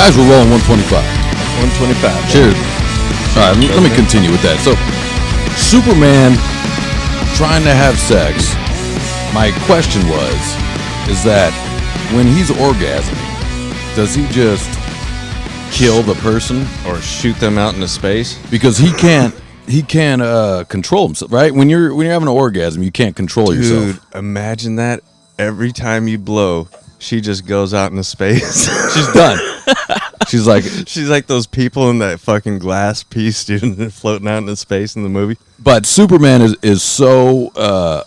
Guys, we're rolling 125. 125. Cheers. All right, let me continue with that. So, Superman trying to have sex. My question is that when he's orgasming, does he just kill the person Or shoot them out into space? because he can't control himself, right? When you're having an orgasm, you can't control yourself. Dude, imagine that. Every time you blow, she just goes out into space. She's done. She's like those people in that fucking glass piece, dude, that are floating out into space in the movie. But Superman is so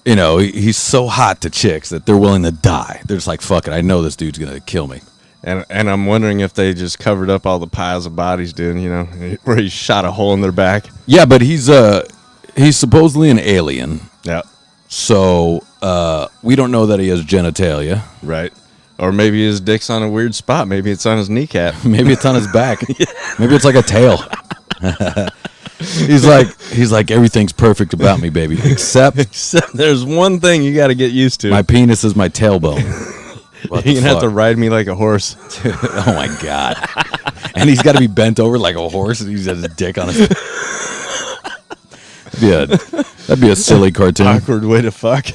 he's so hot to chicks that they're willing to die. They're just like, fuck it, I know this dude's gonna kill me. And I'm wondering if they just covered up all the piles of bodies, dude, where he shot a hole in their back. Yeah, but he's supposedly an alien. Yeah. So we don't know that he has genitalia. Right. Or maybe his dick's on a weird spot. Maybe it's on his kneecap. Maybe it's on his back. Maybe it's like a tail. He's like everything's perfect about me, baby, except there's one thing you got to get used to. my penis is my tailbone. You're gonna have to ride me like a horse. Oh my god! And he's got to be bent over like a horse, and he's got his dick on his. Yeah, that'd be a silly cartoon. Awkward way to fuck.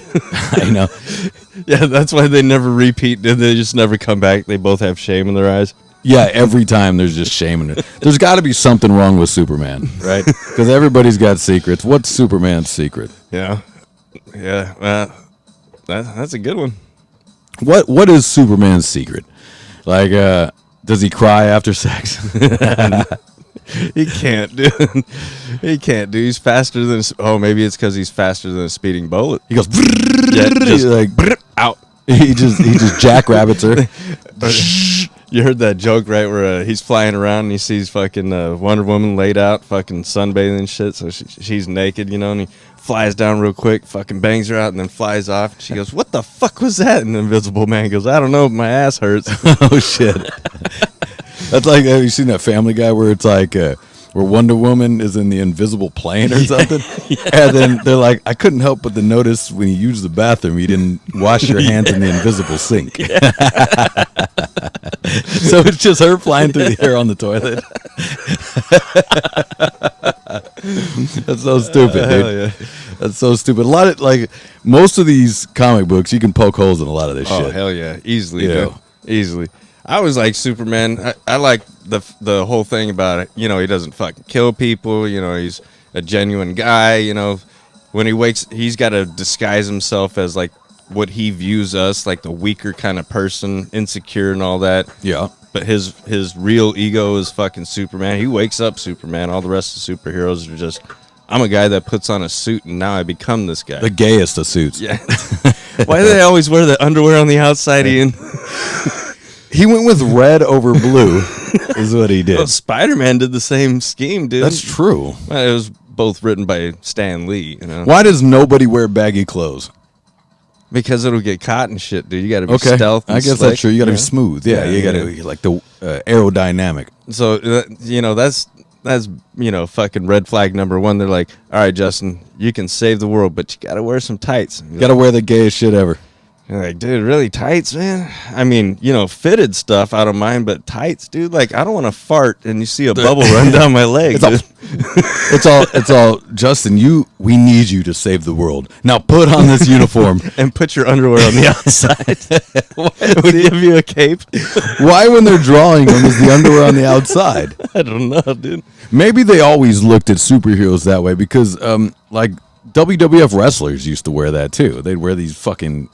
I know. Yeah, that's why they never repeat. They just never come back. They both have shame in their eyes. Yeah, every time there's just shame in it. There's got to be something wrong with Superman, right? Because everybody's got secrets. What's Superman's secret? Yeah. That's a good one. What is Superman's secret? Like, does he cry after sex? He can't, dude. He can't, dude. He's faster than. Maybe it's because he's faster than a speeding bullet. He goes. Yeah, just like out. He just jackrabbits her. You heard that joke, right? Where he's flying around and he sees fucking Wonder Woman laid out, fucking sunbathing and shit. So she's naked, and he flies down real quick, fucking bangs her out, and then flies off. She goes, "What the fuck was that?" And the Invisible Man goes, "I don't know, but my ass hurts." Oh shit! That's like, have you seen that Family Guy where it's like where Wonder Woman is in the invisible plane or something? Yeah. And then they're like, I couldn't help but to notice when you used the bathroom, you didn't wash your hands in the invisible sink. Yeah. So it's just her flying through the air on the toilet. That's so stupid, dude. Yeah. That's so stupid. A lot of most of these comic books, you can poke holes in a lot of this shit. Oh hell yeah, easily, Yeah. dude. Easily. I was like Superman. I like the whole thing about it. He doesn't fucking kill people. He's a genuine guy. When he wakes, he's got to disguise himself as like what he views us, like the weaker kind of person, insecure and all that. Yeah. But his real ego is fucking Superman. He wakes up Superman. All the rest of the superheroes are just, I'm a guy that puts on a suit and now I become this guy. The gayest of suits. Yeah. Why do they always wear the underwear on the outside, Ian? He went with red over blue, is what he did. Well, Spider-Man did the same scheme, dude. That's true. Well, it was both written by Stan Lee, Why does nobody wear baggy clothes? Because it'll get caught and shit, dude. You got to be stealth and I guess slick, that's true. You got to be smooth. Yeah, you got to be like the aerodynamic. So, that's fucking red flag number one. They're like, all right, Justin, you can save the world, but you got to wear some tights. You got to wear the gayest shit ever. You're like, dude, really tights, man? I mean, fitted stuff, I don't mind, but tights, dude, like, I don't want to fart and you see a bubble run down my leg. It's all, Justin, we need you to save the world. Now put on this uniform. And put your underwear on the outside. Why would he give you a cape? Why, when they're drawing them, is the underwear on the outside? I don't know, dude. Maybe they always looked at superheroes that way because, like, WWF wrestlers used to wear that too. They'd wear these fucking...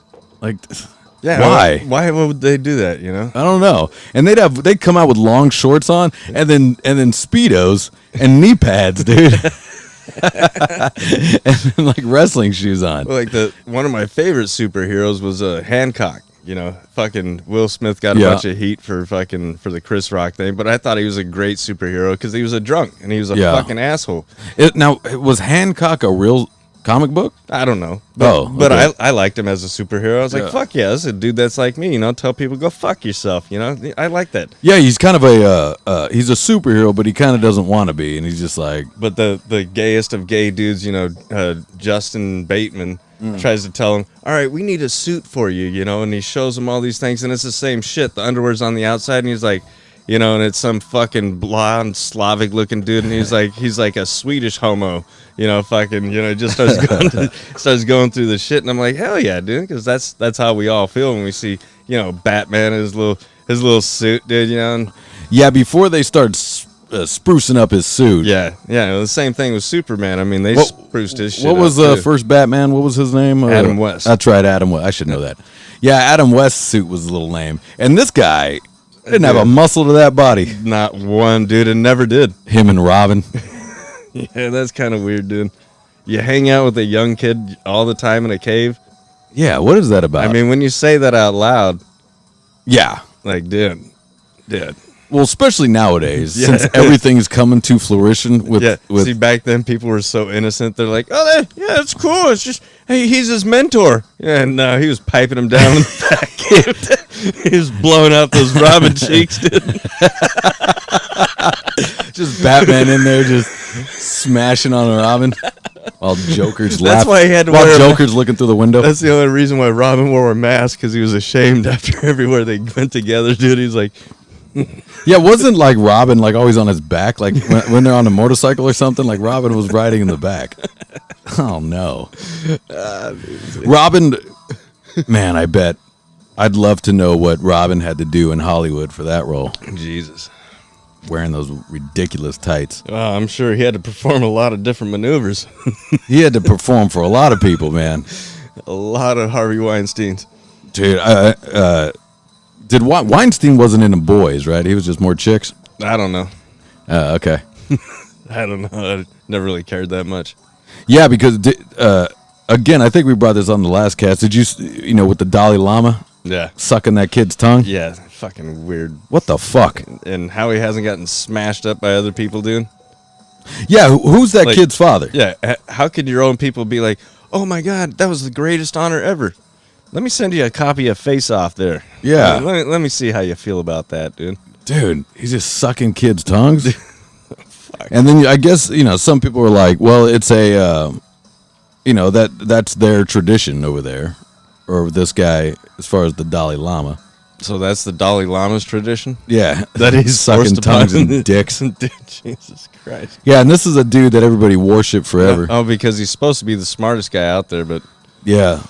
Yeah, why? Why would they do that? I don't know. And they'd come out with long shorts on, and then Speedos and knee pads, dude, and then, like wrestling shoes on. Well, like one of my favorite superheroes was Hancock. Fucking Will Smith got a bunch of heat for the Chris Rock thing, but I thought he was a great superhero because he was a drunk and he was a fucking asshole. Now, was Hancock a real comic book? I don't know. But, but I liked him as a superhero. I was like, fuck yeah, this is a dude that's like me, tell people go fuck yourself, I like that. Yeah, he's kind of he's a superhero, but he kind of doesn't want to be, and he's just like... But the gayest of gay dudes, Justin Bateman, tries to tell him, all right, we need a suit for you, and he shows him all these things, and it's the same shit. The underwear's on the outside, and he's like, and it's some fucking blonde Slavic looking dude, and he's like a Swedish homo, fucking, just starts going through the shit, and I'm like, hell yeah, dude, because that's how we all feel when we see, Batman in his little suit, dude, and Yeah, before they start sprucing up his suit. yeah, the same thing with Superman. I mean, they spruced his shit. What was up, the too. first Batman? What was his name? Adam West. That's right, Adam West. I should know that. Yeah, Adam West's suit was a little lame. And this guy didn't have a muscle to that body. Not one, dude, and never did. Him and Robin. Yeah, that's kind of weird, dude. You hang out with a young kid all the time in a cave. Yeah, what is that about? I mean, when you say that out loud, yeah. like, dude. Well, especially nowadays, Yeah. since everything's coming to fruition with, See, back then people were so innocent. They're like, oh, yeah, it's cool. It's just, hey, he's his mentor. Yeah, and no, he was piping him down in the back. He was blowing out those Robin cheeks, dude. just Batman in there just smashing on a Robin while Joker's laughing. That's why he had to while wear Joker's looking through the window. That's the only reason why Robin wore a mask, because he was ashamed after everywhere they went together, dude. He's like, Yeah, wasn't like Robin like always on his back, like when they're on a motorcycle or something, like Robin was riding in the back. Oh no. Robin, man, I bet I'd love to know what Robin had to do in Hollywood for that role, Jesus. wearing those ridiculous tights. I'm sure he had to perform a lot of different maneuvers. He had to perform for a lot of people, man. A lot of Harvey Weinsteins. Dude, Weinstein wasn't into boys, right? He was just more chicks. I don't know. Okay. I don't know. I never really cared that much. Yeah, because again, I think we brought this on the last cast. Did you, with the Dalai Lama Yeah. sucking that kid's tongue? Yeah, fucking weird. What the fuck? And how he hasn't gotten smashed up by other people, dude. Yeah, who's that Like- kid's father? Yeah, how could your own people be like, oh my God, that was the greatest honor ever? Let me send you a copy of Face Off there. Yeah. Let me see how you feel about that, dude. Dude, he's just sucking kids' tongues. And then I guess, some people were like, well, it's a, that's their tradition over there. Or this guy, as far as the Dalai Lama. So that's the Dalai Lama's tradition? Yeah. That he's sucking forced tongues upon- and dicks. Dude, Jesus Christ. Yeah, and this is a dude that everybody worshiped forever. Oh, because he's supposed to be the smartest guy out there, but Yeah.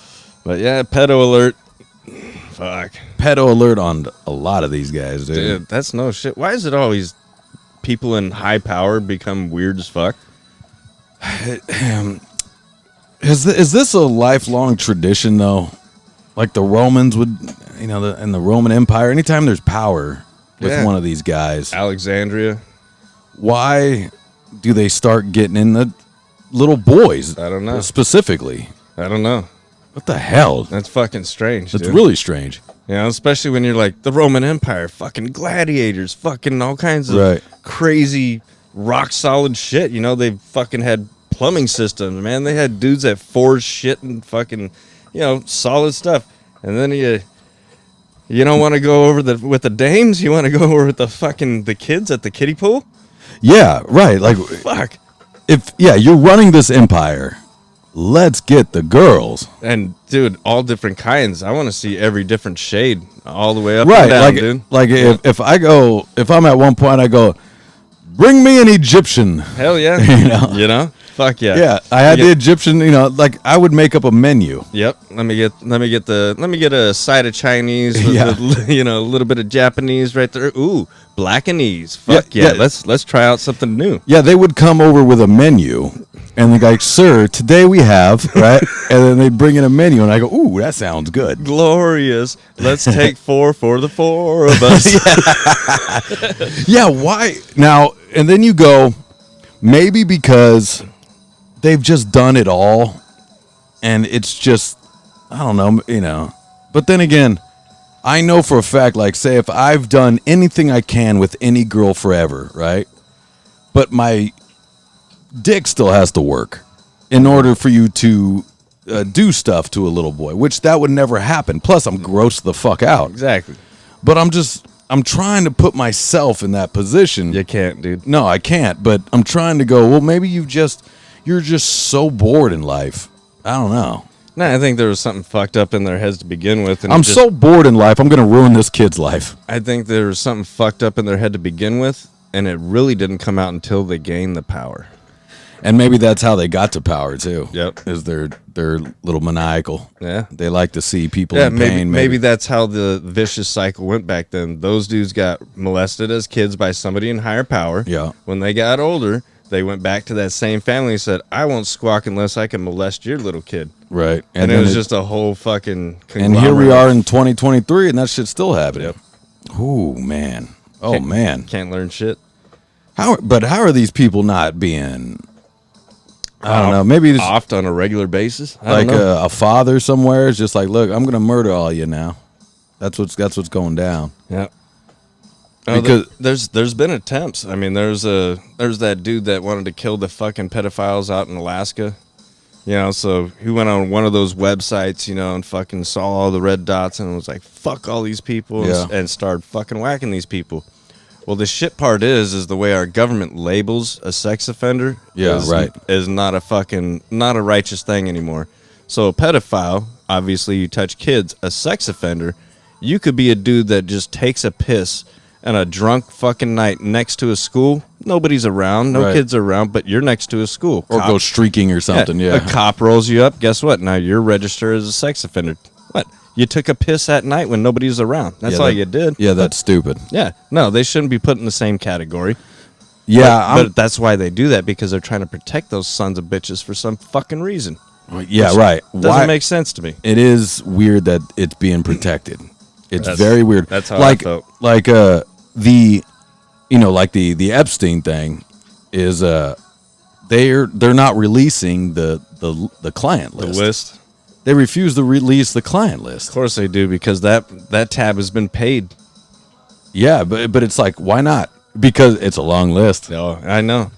yeah, pedo alert. Fuck. Pedo alert on a lot of these guys, dude. Dude, that's no shit. Why is it always people in high power become weird as fuck? Is this a lifelong tradition, though? Like the Romans would, in the Roman Empire, anytime there's power with Yeah. one of these guys, Alexandria? why do they start getting in the little boys? I don't know. Specifically. I don't know. What the hell? That's fucking strange. That's dude. really strange. Especially when you're like the Roman Empire, fucking gladiators, fucking all kinds of Right. crazy rock solid shit. They fucking had plumbing systems, man. They had dudes that forged shit and fucking, solid stuff. And then you don't want to go over with the dames. You want to go over with the kids at the kiddie pool. Yeah, right. Like, Fuck. you're running this empire. Let's get the girls. And dude, all different kinds. I want to see every different shade all the way up Right, and down, like, dude. like if I'm at one point, I go, bring me an Egyptian. Hell yeah. Fuck yeah. Yeah, I had the Egyptian. Like I would make up a menu. Yep. Let me get a side of Chinese with Yeah. a little bit of Japanese right there. Ooh, Blackanese. Fuck yeah. Yeah. Let's try out something new. Yeah, they would come over with a menu, and they're like, "Sir, today we have," right? And then they'd bring in a menu, and I go, "Ooh, that sounds good." Glorious. Let's take 4 for the 4 of us. Yeah, why now? And then you go, maybe because they've just done it all, and it's just, I don't know, But then again, I know for a fact, like, say, if I've done anything I can with any girl forever, right? But my dick still has to work in order for you to do stuff to a little boy, which that would never happen. Plus, I'm grossed the fuck out. Exactly. But I'm trying to put myself in that position. You can't, dude. No, I can't. But I'm trying to go, well, maybe you're just so bored in life. I don't know. Nah, I think there was something fucked up in their heads to begin with. And I'm so bored in life. I'm going to ruin this kid's life. I think there was something fucked up in their head to begin with, and it really didn't come out until they gained the power. And maybe that's how they got to power too. Yep. Is they're little maniacal. Yeah. They like to see people in pain. Maybe that's how the vicious cycle went back then. Those dudes got molested as kids by somebody in higher power. Yeah. When they got older, they went back to that same family and said, I won't squawk unless I can molest your little kid. Right. And it was just a whole fucking And here we are in 2023 and that shit's still happening. Yep. Ooh, man. Oh, man. Can't learn shit. How are these people not being... I don't know. Maybe it's offed on a regular basis. Like a father somewhere is just like, look, I'm gonna murder all you now. That's what's going down. Yeah. Because there's been attempts. I mean, there's that dude that wanted to kill the fucking pedophiles out in Alaska. You know, so he went on one of those websites, you know, and fucking saw all the red dots and was like, fuck all these people, and started fucking whacking these people. Well, the shit part is the way our government labels a sex offender is not a righteous thing anymore. So a pedophile, obviously you touch kids. A sex offender, you could be a dude that just takes a piss on a drunk fucking night next to a school. Nobody's around, no kids are around, but you're next to a school. Or go streaking or something, yeah. A cop rolls you up, guess what? Now you're registered as a sex offender. What? You took a piss at night when nobody's around. That's all you did. Yeah, that's stupid. Yeah. No, they shouldn't be put in the same category. Yeah. But that's why they do that, because they're trying to protect those sons of bitches for some fucking reason. Yeah, right. Doesn't make sense to me. It is weird that it's being protected. It's very weird. That's how I felt. Like the Epstein thing is they're not releasing the client list. The list. They refuse to release the client list. Of course they do, because that tab has been paid. Yeah, but it's like, why not? Because it's a long list. Oh, I know.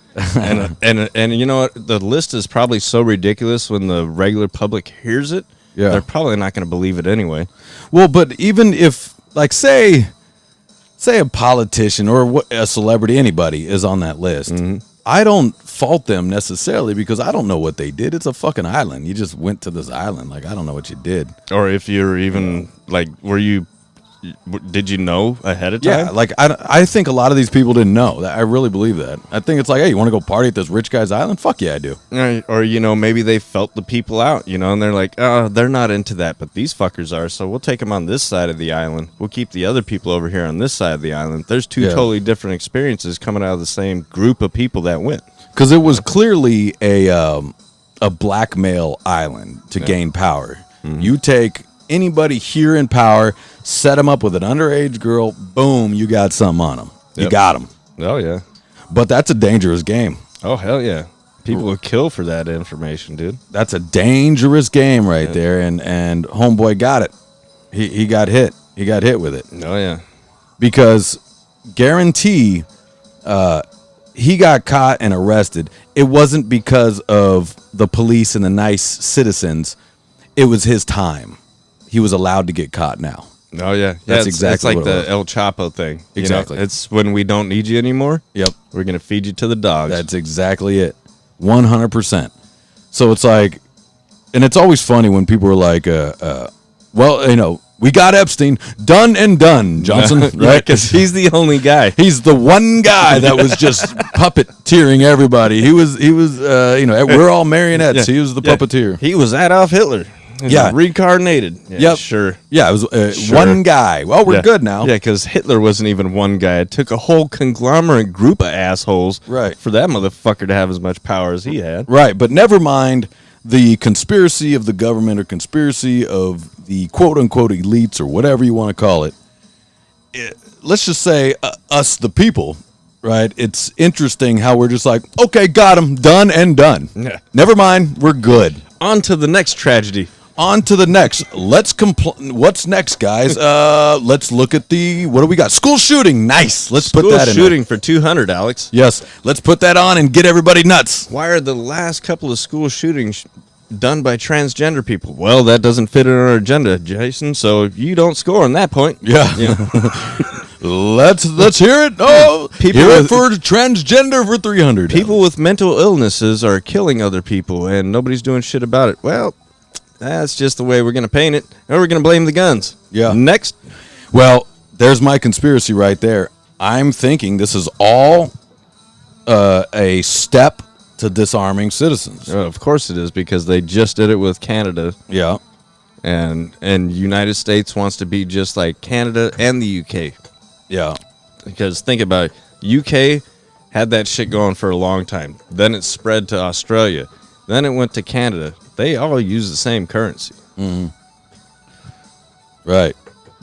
and you know what? The list is probably so ridiculous when the regular public hears it. Yeah. They're probably not going to believe it anyway. Well, but even if, like, say a politician or a celebrity, anybody is on that list, I don't fault them necessarily because I don't know what they did. It's a fucking island. You just went to this island. Like, I don't know what you did. Or if you're even, like, did you know ahead of time? Yeah, like, I think a lot of these people didn't know. I really believe that. I think it's like, hey, you want to go party at this rich guy's island? Fuck yeah, I do. Or, you know, maybe they felt the people out, you know, and they're like, oh, they're not into that, but these fuckers are, so we'll take them on this side of the island. We'll keep the other people over here on this side of the island. There's two totally different experiences coming out of the same group of people that went. Because it was clearly a blackmail island to gain power. You take anybody here in power, set them up with an underage girl, boom, you got something on them. You got them. Oh, yeah. But that's a dangerous game. Oh, hell yeah. People would kill for that information, dude. That's a dangerous game right there, and homeboy got it. He got hit. He got hit with it. Oh, yeah. Because guarantee he got caught and arrested. It wasn't because of the police and the nice citizens. It was his time. He was allowed to get caught now. Oh, yeah. That's exactly it's like what it the was. El Chapo thing. Exactly. You know, it's when we don't need you anymore. Yep. We're going to feed you to the dogs. That's exactly it. 100%. So it's like, and it's always funny when people are like, well, you know, we got Epstein, done and done, Johnson, right? Because he's the only guy. He's the one guy that was just puppeteering everybody. He was, you know, we're all marionettes. Yeah. He was the puppeteer. He was Adolf Hitler. Yeah. Reincarnated. Yeah, yep. Sure. Yeah, it was Sure. one guy. Well, we're good now. Yeah, because Hitler wasn't even one guy. It took a whole conglomerate group of assholes for that motherfucker to have as much power as he had. Right, but never mind the conspiracy of the government or conspiracy of the quote-unquote elites or whatever you want to call it. Let's just say us, the people, right? It's interesting how we're just like, okay, got him, done and done. Yeah. Never mind, we're good. On to the next tragedy. On to the next. Let's what's next, guys? Let's look at what do we got? School shooting. Nice. Let's put that in. School shooting for 200, Alex. Yes. Let's put that on and get everybody nuts. Why are the last couple of school shootings done by transgender people? Well, that doesn't fit in our agenda, Jason, so you don't score on that point. Yeah. Let's hear it. Oh, hear it for transgender for 300. People with mental illnesses are killing other people, and nobody's doing shit about it. Well, That's just the way we're going to paint it. And we're going to blame the guns. Yeah. Next. Well, there's my conspiracy right there. I'm thinking this is all a step to disarming citizens. Of course it is, because they just did it with Canada. Yeah. And United States wants to be just like Canada and the UK. Yeah. Because think about it. UK had that shit going for a long time. Then it spread to Australia. Then it went to Canada. They all use the same currency. Mm-hmm. Right.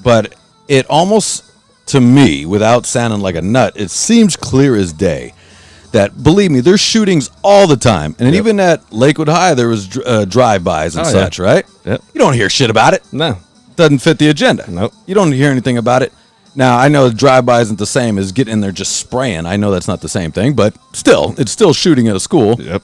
But it almost, to me, without sounding like a nut, it seems clear as day that, believe me, there's shootings all the time. And even at Lakewood High, there was drive-bys and such, right? Yep. You don't hear shit about it. No. Doesn't fit the agenda. Nope. You don't hear anything about it. Now, I know drive-by isn't the same as getting in there just spraying. I know that's not the same thing, but still, it's still shooting at a school. Yep.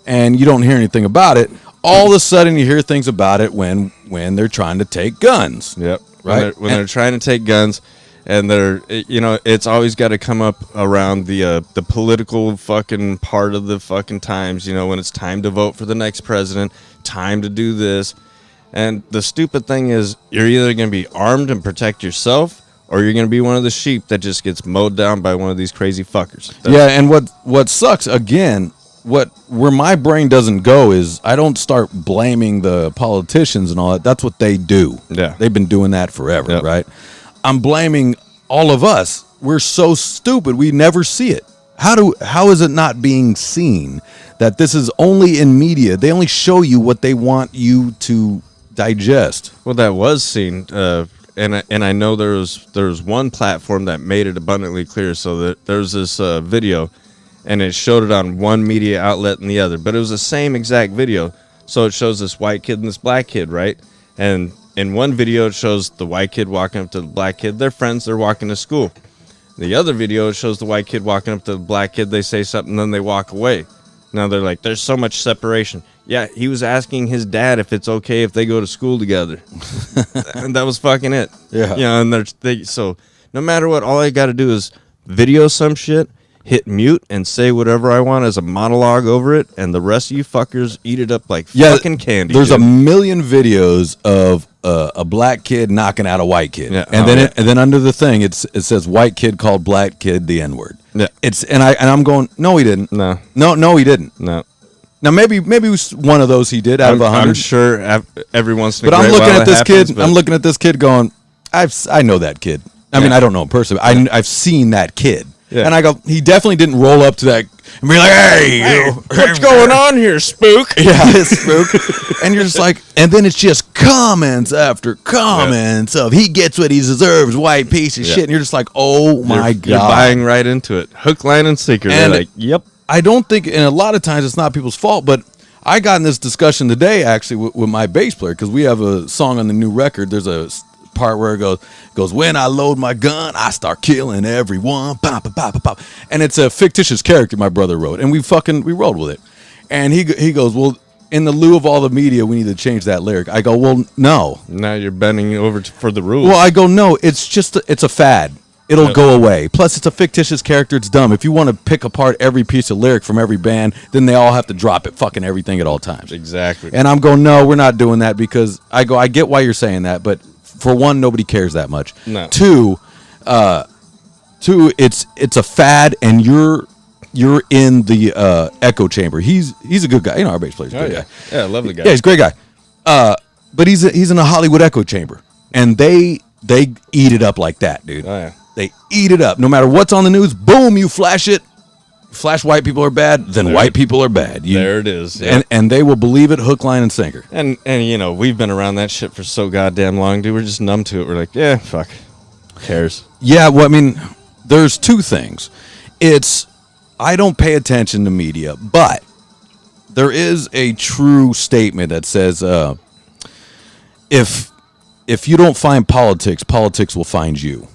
And you don't hear anything about it. All of a sudden, you hear things about it when they're trying to take guns. Yep. Right? When they're trying to take guns, and they're, it's always got to come up around the political fucking part of the fucking times, when it's time to vote for the next president, time to do this. And the stupid thing is, you're either going to be armed and protect yourself, or you're going to be one of the sheep that just gets mowed down by one of these crazy fuckers. Yeah, and what sucks, again, where my brain doesn't go is I don't start blaming the politicians and all that. That's what they do. Yeah. They've been doing that forever, right? I'm blaming all of us. We're so stupid, we never see it. How is it not being seen that this is only in media? They only show you what they want you to digest. Well, that was seen, and I know there was one platform that made it abundantly clear. So that there's this video, and it showed it on one media outlet and the other, but it was the same exact video. So it shows this white kid and this black kid, right? And in one video, it shows the white kid walking up to the black kid. They're friends. They're walking to school. The other video, it shows the white kid walking up to the black kid. They say something, then they walk away. Now they're like, there's so much separation. Yeah, he was asking his dad if it's okay if they go to school together. And that was fucking it. Yeah. And so no matter what, all I got to do is video some shit, hit mute, and say whatever I want as a monologue over it, and the rest of you fuckers eat it up like fucking candy. There's a million videos of a black kid knocking out a white kid, and then under the thing it says white kid called black kid the N-word. Yeah, I'm going, no, he didn't. No, he didn't. No. Now maybe it was one of those he did out of 100. I'm sure every once in a but great I'm looking while at this happens, kid. I'm looking at this kid going, I know that kid. I mean, I don't know him personally. I've seen that kid. Yeah. And I go, he definitely didn't roll up to that and be like, hey what's going on here, spook? Yeah, spook. And you're just like, and then it's just comments after comments of he gets what he deserves, white piece of shit. And you're just like, oh my God. You're buying right into it. Hook, line, and sinker. And they're like, yep. I don't think, and a lot of times it's not people's fault, but I got in this discussion today actually with my bass player, because we have a song on the new record. There's a part where it goes, when I load my gun, I start killing everyone. Pop, pop, pop, pop. And it's a fictitious character my brother wrote, and we rolled with it. And he goes, well, in the lieu of all the media, we need to change that lyric. I go, well, no. Now you're bending over for the rules. Well, I go, no, it's a fad. It'll go away. Plus, it's a fictitious character. It's dumb. If you want to pick apart every piece of lyric from every band, then they all have to drop it fucking everything at all times. Exactly. And I'm going, no, we're not doing that, because I get why you're saying that, but for one, nobody cares that much. No. Two, it's a fad, and you're in the echo chamber. He's a good guy. Our bass player's a good guy. Yeah, lovely guy. Yeah, he's a great guy. But he's in a Hollywood echo chamber, and they eat it up like that, dude. Oh yeah. They eat it up. No matter what's on the news, boom, you flash it. Flash white people are bad, then white people are bad. There it is. Yeah. And they will believe it hook, line, and sinker. And we've been around that shit for so goddamn long, dude. We're just numb to it. We're like, yeah, fuck. Who cares? Yeah, well, I mean, there's two things. I don't pay attention to media, but there is a true statement that says, if you don't find politics, politics will find you.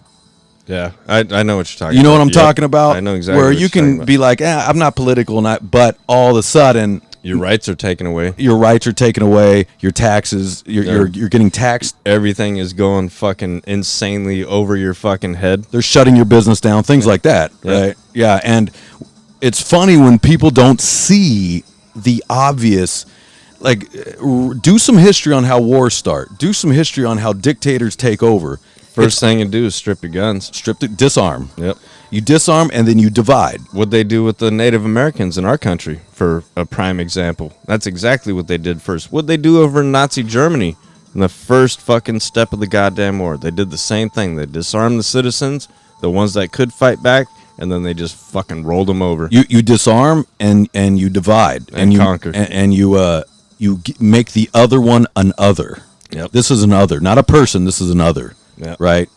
Yeah, I know what you're talking about. You know what I'm talking about? I know exactly where what you can be like, I'm not political, but all of a sudden your rights are taken away. Your rights are taken away. Your taxes, you're getting taxed. Everything is going fucking insanely over your fucking head. They're shutting your business down, things like that, right? Yeah, and it's funny when people don't see the obvious do some history on how wars start. Do some history on how dictators take over. First thing you do is strip your guns. Disarm. Yep. You disarm and then you divide. What they do with the Native Americans in our country, for a prime example. That's exactly what they did first. What they do over in Nazi Germany in the first fucking step of the goddamn war. They did the same thing. They disarmed the citizens, the ones that could fight back, and then they just fucking rolled them over. You disarm and you divide And you conquer. and you make the other one an other. Yep. This is an other, not a person. This is an other. Yep. Right.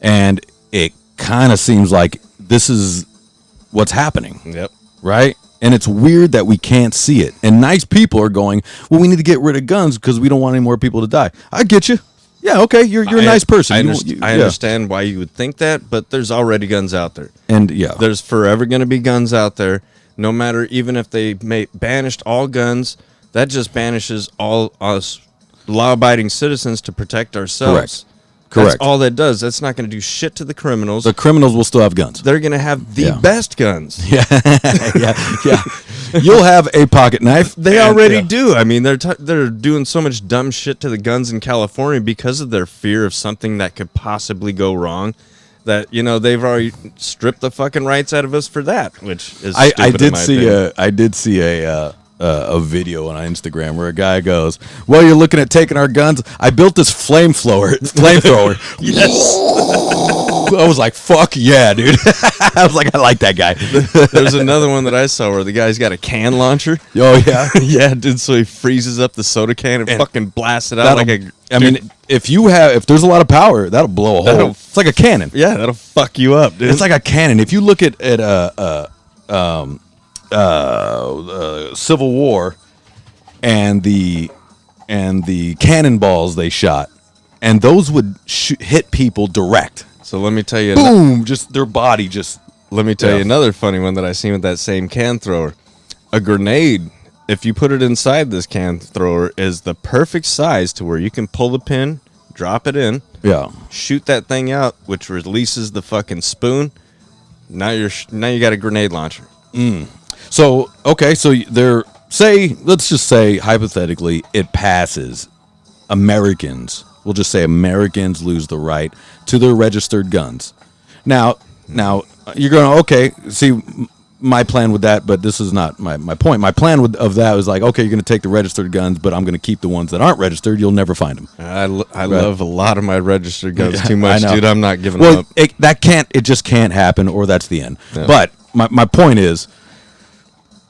And it kind of seems like this is what's happening. Yep. Right. And it's weird that we can't see it. And nice people are going, well, we need to get rid of guns because we don't want any more people to die. I get you. Yeah, okay, you're a nice person. I understand why you would think that, but there's already guns out there. And yeah. There's forever going to be guns out there, no matter, even if they banished all guns, that just banishes all us law-abiding citizens to protect ourselves. Correct. That's all that does. That's not going to do shit to the criminals. The criminals will still have guns. They're going to have the best guns. Yeah. You'll have a pocket knife. They already do. I mean, they're doing so much dumb shit to the guns in California because of their fear of something that could possibly go wrong. That, they've already stripped the fucking rights out of us for that, which is stupid. I did see a video on Instagram where a guy goes, "Well, you're looking at taking our guns. I built this flamethrower." Yes. I was like, "Fuck yeah, dude!" I was like, "I like that guy." There's another one that I saw where the guy's got a can launcher. Oh yeah, yeah, dude. So he freezes up the soda can and fucking blasts it out like a. I mean, if there's a lot of power, that'll blow a hole. It's like a cannon. Yeah, that'll fuck you up, dude. It's like a cannon. If you look at Civil War and the cannonballs they shot, and those would hit people direct. So let me tell you, boom, just their body just. Let me tell you another funny one that I seen with that same can thrower. A grenade, if you put it inside this can thrower, is the perfect size to where you can pull the pin, drop it in, shoot that thing out, which releases the fucking spoon. Now you got a grenade launcher. So let's just say hypothetically it passes. Americans, we'll just say Americans lose the right to their registered guns. Now you're going, see, my plan with that, but this is not my point. My plan of that was like, okay, you're going to take the registered guns, but I'm going to keep the ones that aren't registered. You'll never find them. I love a lot of my registered guns too much, dude. I'm not giving them up. It just can't happen, or that's the end. Yeah. But my point is,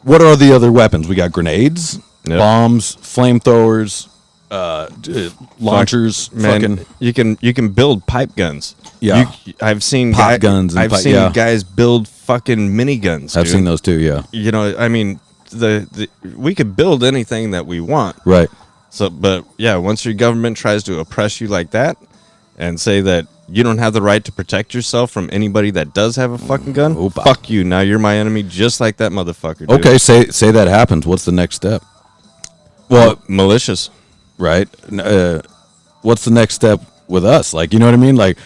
what are the other weapons? We got grenades, bombs, flamethrowers, launchers. Man, you can build pipe guns. Yeah, I've seen pop guns. I've seen guys build fucking miniguns. I've seen those too. Yeah, I mean, we could build anything that we want. Right. So, but yeah, once your government tries to oppress you like that, and say that you don't have the right to protect yourself from anybody that does have a fucking gun, fuck you. Now you're my enemy, just like that motherfucker. Dude. Okay, say that happens. What's the next step? Well, malicious, right? What's the next step with us? Like, you know what I mean? Like,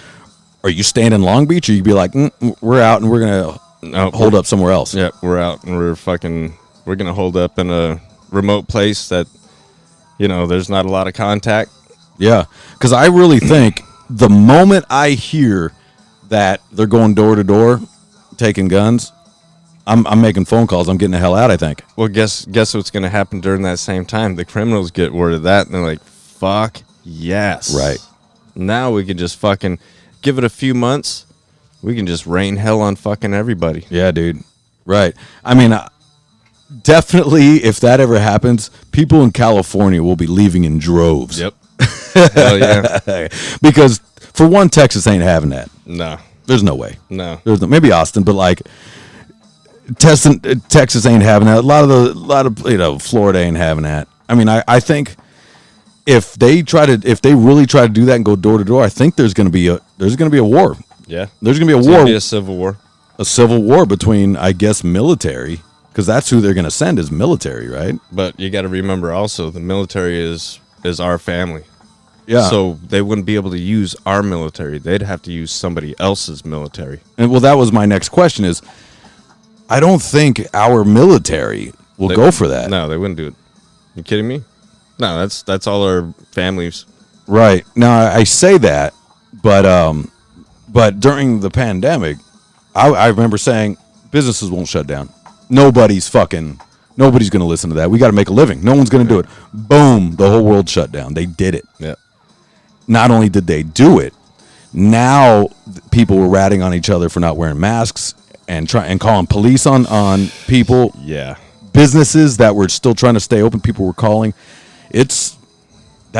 are you staying in Long Beach, or you be like, we're out and we're gonna hold up somewhere else? Yeah, we're out and we're gonna hold up in a remote place that, there's not a lot of contact. Yeah, because I really think the moment I hear that they're going door to door, taking guns, I'm making phone calls. I'm getting the hell out, I think. Well, guess what's going to happen during that same time? The criminals get word of that, and they're like, fuck yes. Right. Now we can just fucking give it a few months. We can just rain hell on fucking everybody. Yeah, dude. Right. I mean, definitely, if that ever happens, people in California will be leaving in droves. Yep. Hell yeah. Because, for one, Texas ain't having that. No. There's no way. No. Maybe Austin, but like Texas ain't having that. A lot of Florida ain't having that. I mean, I think if they really try to do that and go door to door, I think there's going to be a war. Yeah. There's going to be a war. It's going to be a civil war. A civil war between, I guess, military, because that's who they're going to send is military, right? But you got to remember also the military is our family. Yeah. So they wouldn't be able to use our military. They'd have to use somebody else's military. And well, that was my next question is, I don't think our military will go for that. No, they wouldn't do it. You kidding me? No, that's all our families. Right. Now I say that, but during the pandemic, I remember saying businesses won't shut down. Nobody's going to listen to that. We got to make a living. No one's going to do it. Boom, the whole world shut down. They did it. Yeah. Not only did they do it, now people were ratting on each other for not wearing masks and calling police on people. Yeah. Businesses that were still trying to stay open, people were calling. That's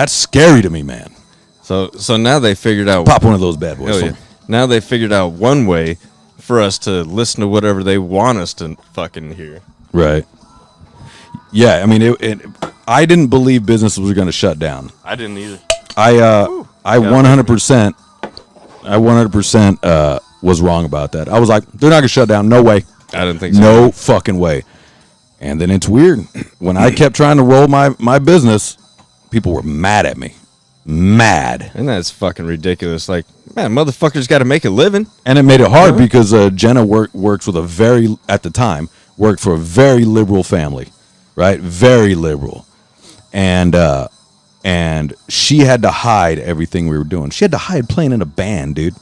scary to me, man. So now they figured out. Pop one of those bad boys. Yeah. Now they figured out one way for us to listen to whatever they want us to fucking hear. Right. Yeah, I mean, I didn't believe businesses were going to shut down. I didn't either. I 100% was wrong about that. I was like, they're not going to shut down. No way. I didn't think so. No fucking way. And then it's weird. When I kept trying to roll my business, people were mad at me. Mad. And that's fucking ridiculous. Like, man, motherfuckers got to make a living. And it made it hard because Jenna works with at the time, worked for a very liberal family, right? Very liberal. And she had to hide everything we were doing. She had to hide playing in a band, dude.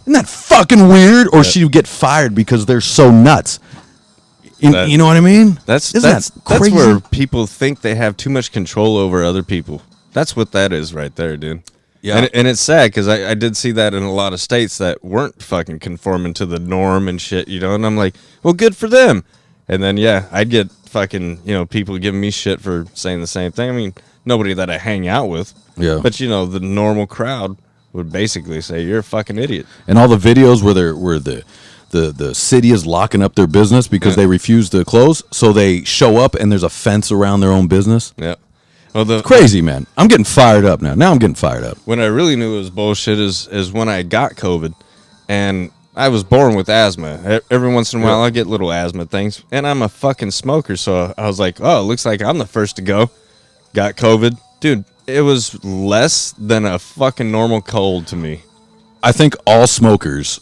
Isn't that fucking weird? Or she would get fired because they're so nuts. You know what I mean? That's crazy? That's where people think they have too much control over other people. That's what that is right there, dude. Yeah. And it's sad because I did see that in a lot of states that weren't fucking conforming to the norm and shit, you know? And I'm like, well, good for them. And then, yeah, I'd get fucking, people giving me shit for saying the same thing. I mean, nobody that I hang out with. Yeah. But, the normal crowd would basically say, you're a fucking idiot. And all the videos where the city is locking up their business because they refuse to close, so they show up and there's a fence around their own business. Yeah. Well, it's crazy, man. I'm getting fired up now. Now I'm getting fired up. When I really knew it was bullshit is when I got COVID, and I was born with asthma. Every once in a while, I get little asthma things, and I'm a fucking smoker, so I was like, oh, it looks like I'm the first to go. Got COVID. Dude, it was less than a fucking normal cold to me. I think all smokers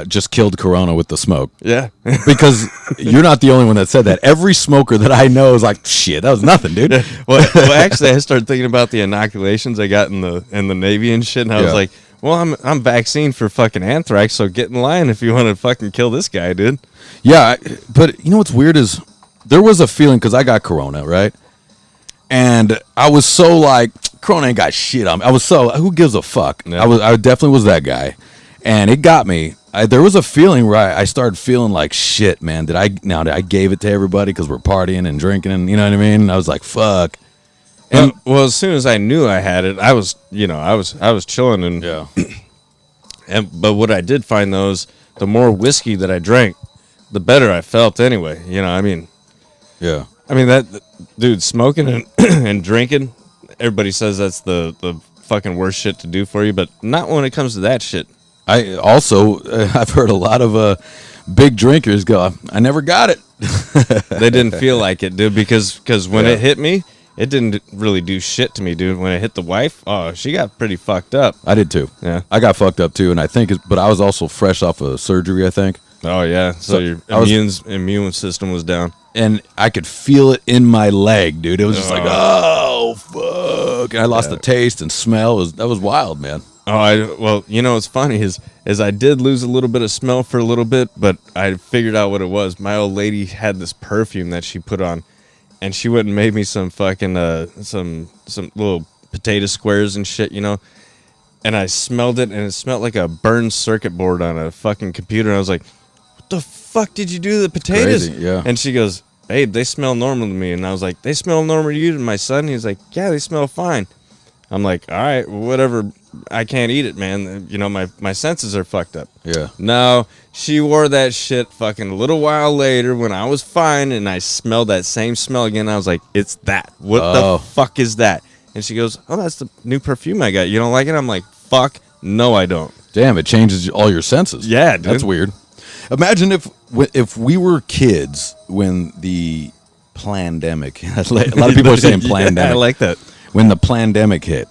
just killed Corona with the smoke. Yeah. Because you're not the only one that said that. Every smoker that I know is like, shit, that was nothing, dude. Yeah. Well, actually, I started thinking about the inoculations I got in the Navy and shit, and I was like, well, I'm vaccinated for fucking anthrax, so get in line if you want to fucking kill this guy, dude. Yeah, but you know what's weird is there was a feeling, because I got Corona, right? And I was so like, Corona ain't got shit on me. I was so, who gives a fuck? Yeah. I definitely was that guy. And it got me. There was a feeling where I started feeling like shit, man. Did I gave it to everybody because we're partying and drinking, and you know what I mean? And I was like, fuck. And well, as soon as I knew I had it, I was chilling and but what I did find though is the more whiskey that I drank, the better I felt anyway. I mean that dude smoking and and drinking. Everybody says that's the fucking worst shit to do for you, but not when it comes to that shit. I've heard a lot of big drinkers go, I never got it. They didn't feel like it, dude, because when it hit me, it didn't really do shit to me, dude. When it hit the wife, oh, she got pretty fucked up. I did too. Yeah, I got fucked up too, and I think, but I was also fresh off of surgery, I think. Oh yeah, so your immune system was down, and I could feel it in my leg, dude. It was just like, oh fuck, and I lost the taste and smell. That was wild, man. Oh, well, what's funny is I did lose a little bit of smell for a little bit, but I figured out what it was. My old lady had this perfume that she put on, and she went and made me some fucking some little potato squares and shit, and I smelled it, and it smelled like a burned circuit board on a fucking computer, and I was like, what the fuck did you do to the potatoes? Crazy, yeah. And she goes, hey, they smell normal to me, and I was like, they smell normal to you? And my son, he's like, yeah, they smell fine. I'm like, all right, whatever. I can't eat it, man. My senses are fucked up. Yeah. No, she wore that shit fucking a little while later when I was fine, and I smelled that same smell again. I was like, it's that. What the fuck is that? And she goes, oh, that's the new perfume I got. You don't like it? I'm like, fuck, no, I don't. Damn, it changes all your senses. Yeah, dude. That's weird. Imagine if we were kids when the pandemic. A lot of people are saying pandemic. Yeah, I like that. When the pandemic hit.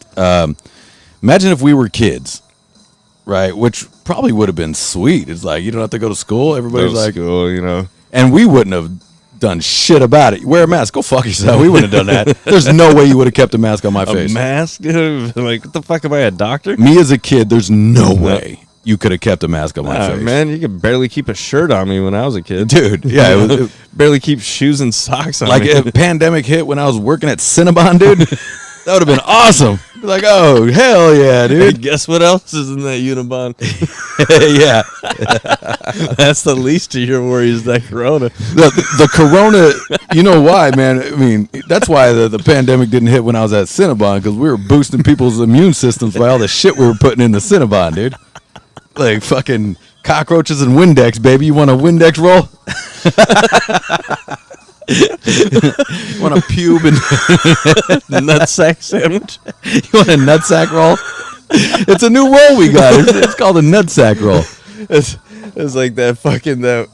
Imagine if we were kids, right? Which probably would have been sweet. It's like, you don't have to go to school. Everybody's like, school, And we wouldn't have done shit about it. Wear a mask. Go fuck yourself. We wouldn't have done that. There's no way you would have kept a mask on my face. A mask? Like, what the fuck, am I, a doctor? Me as a kid, there's no way you could have kept a mask on my face. Man, you could barely keep a shirt on me when I was a kid. Dude, yeah. It barely keep shoes and socks on like me. if a pandemic hit when I was working at Cinnabon, dude, that would have been awesome. Like, oh, hell yeah, dude. Hey, guess what else is in that Unibon? Yeah. That's the least of your worries, that corona. The corona, you know why, man? I mean, that's why the pandemic didn't hit when I was at Cinnabon, because we were boosting people's immune systems by all the shit we were putting in the Cinnabon, dude. Like fucking cockroaches and Windex, baby. You want a Windex roll? Want a pube and nutsack sandwich? You want a nutsack roll? It's a new roll we got. It's called a nutsack roll. It's like that fucking that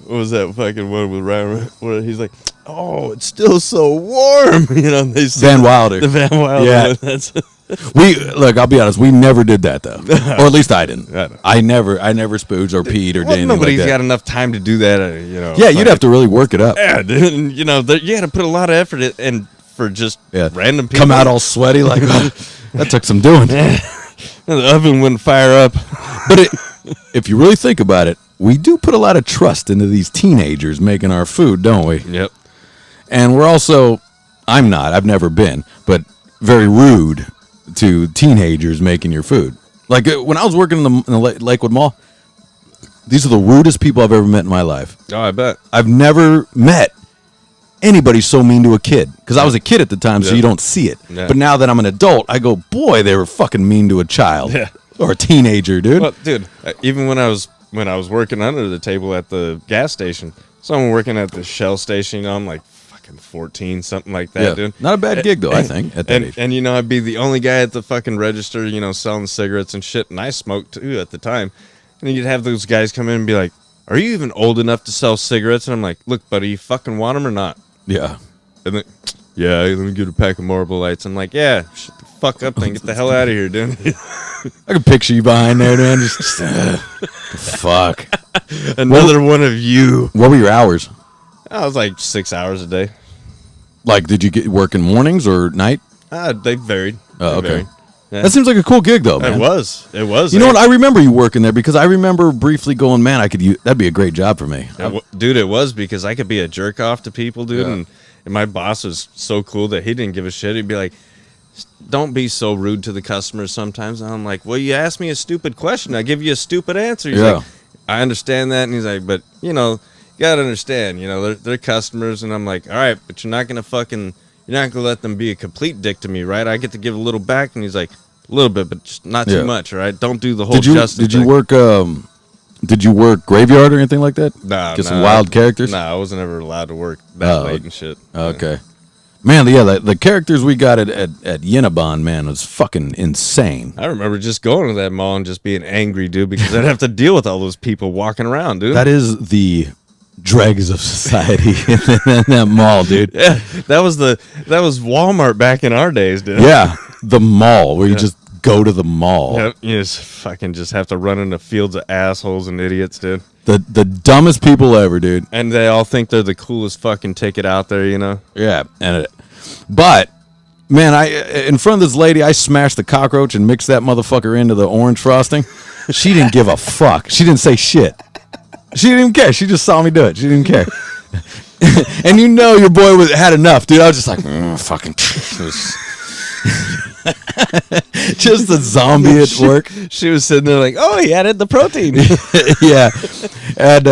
what was that fucking one with Ryan where he's like, oh, it's still so warm, you know? They Van Wilder. The Van Wilder. Yeah. One. That's Look, I'll be honest, we never did that though, or at least I didn't. I I never spooged or peed or did anything nobody's like that. got enough time to do that, you know. Yeah, you'd have to really work it up. Yeah, dude, you know, you had to put a lot of effort in, and for just random people come out all sweaty like that took some doing. The oven wouldn't fire up. But if you really think about it, we do put a lot of trust into these teenagers making our food, don't we? Yep. And we're also, I've never been, but very rude to teenagers making your food. Like when I was working in the Lakewood Mall, these are the rudest people I've ever met in my life. Oh, I bet. I've never met anybody so mean to a kid, because I was a kid at the time, so you don't see it. Yeah. But now that I'm an adult, I go, boy, they were fucking mean to a child or a teenager, dude. Well, dude, even when I was working under the table at the gas station, someone working at the Shell station, you know, I'm like fucking 14, something like that, dude. Not a bad gig though, I think, at that age. And you know, I'd be the only guy at the fucking register, you know, selling cigarettes and shit, and I smoked too at the time. And you'd have those guys come in and be like, "Are you even old enough to sell cigarettes?" And I'm like, "Look, buddy, you fucking want them or not?" Yeah. And then, yeah, let me get a pack of Marlboro Lights. I'm like, yeah, shut the fuck up then. Get the hell out of here, dude. I can picture you behind there, man. Just fuck. Another one of you. What were your hours? I was like 6 hours a day. Like, did you get work in mornings or night? They varied. Oh, okay. Varied. Yeah. That seems like a cool gig, though, man. It was. You know what? I remember you working there, because I remember briefly going, man, that'd be a great job for me. Dude, it was, because I could be a jerk off to people, dude. Yeah. And my boss was so cool that he didn't give a shit. He'd be like, don't be so rude to the customers sometimes. And I'm like, well, you asked me a stupid question. I give you a stupid answer. He's like, I understand that. And he's like, but, you know, you got to understand, you know, they're customers. And I'm like, all right, but you're not going to let them be a complete dick to me, right? I get to give a little back. And he's like, a little bit, but just not too much, all right? Don't do the whole justice thing. Did you work graveyard or anything like that? Nah. Get some wild characters? Nah, I wasn't ever allowed to work that late and shit. Okay. Man, the characters we got at Yenabon, man, was fucking insane. I remember just going to that mall and just being angry, dude, because I'd have to deal with all those people walking around, dude. That is the dregs of society in that mall, dude. Yeah, that was Walmart back in our days, dude. Yeah, the mall, where you just go to the mall. Yep, you just have to run into fields of assholes and idiots, dude. The dumbest people ever, dude. And they all think they're the coolest fucking ticket out there, you know? Yeah, but man, in front of this lady, I smashed the cockroach and mixed that motherfucker into the orange frosting. She didn't give a fuck. She didn't say shit. She didn't even care. She just saw me do it. She didn't care. And you know your boy had enough, dude. I was just like, fucking... just a zombie at work. She was sitting there like, oh, he added the protein. Yeah. And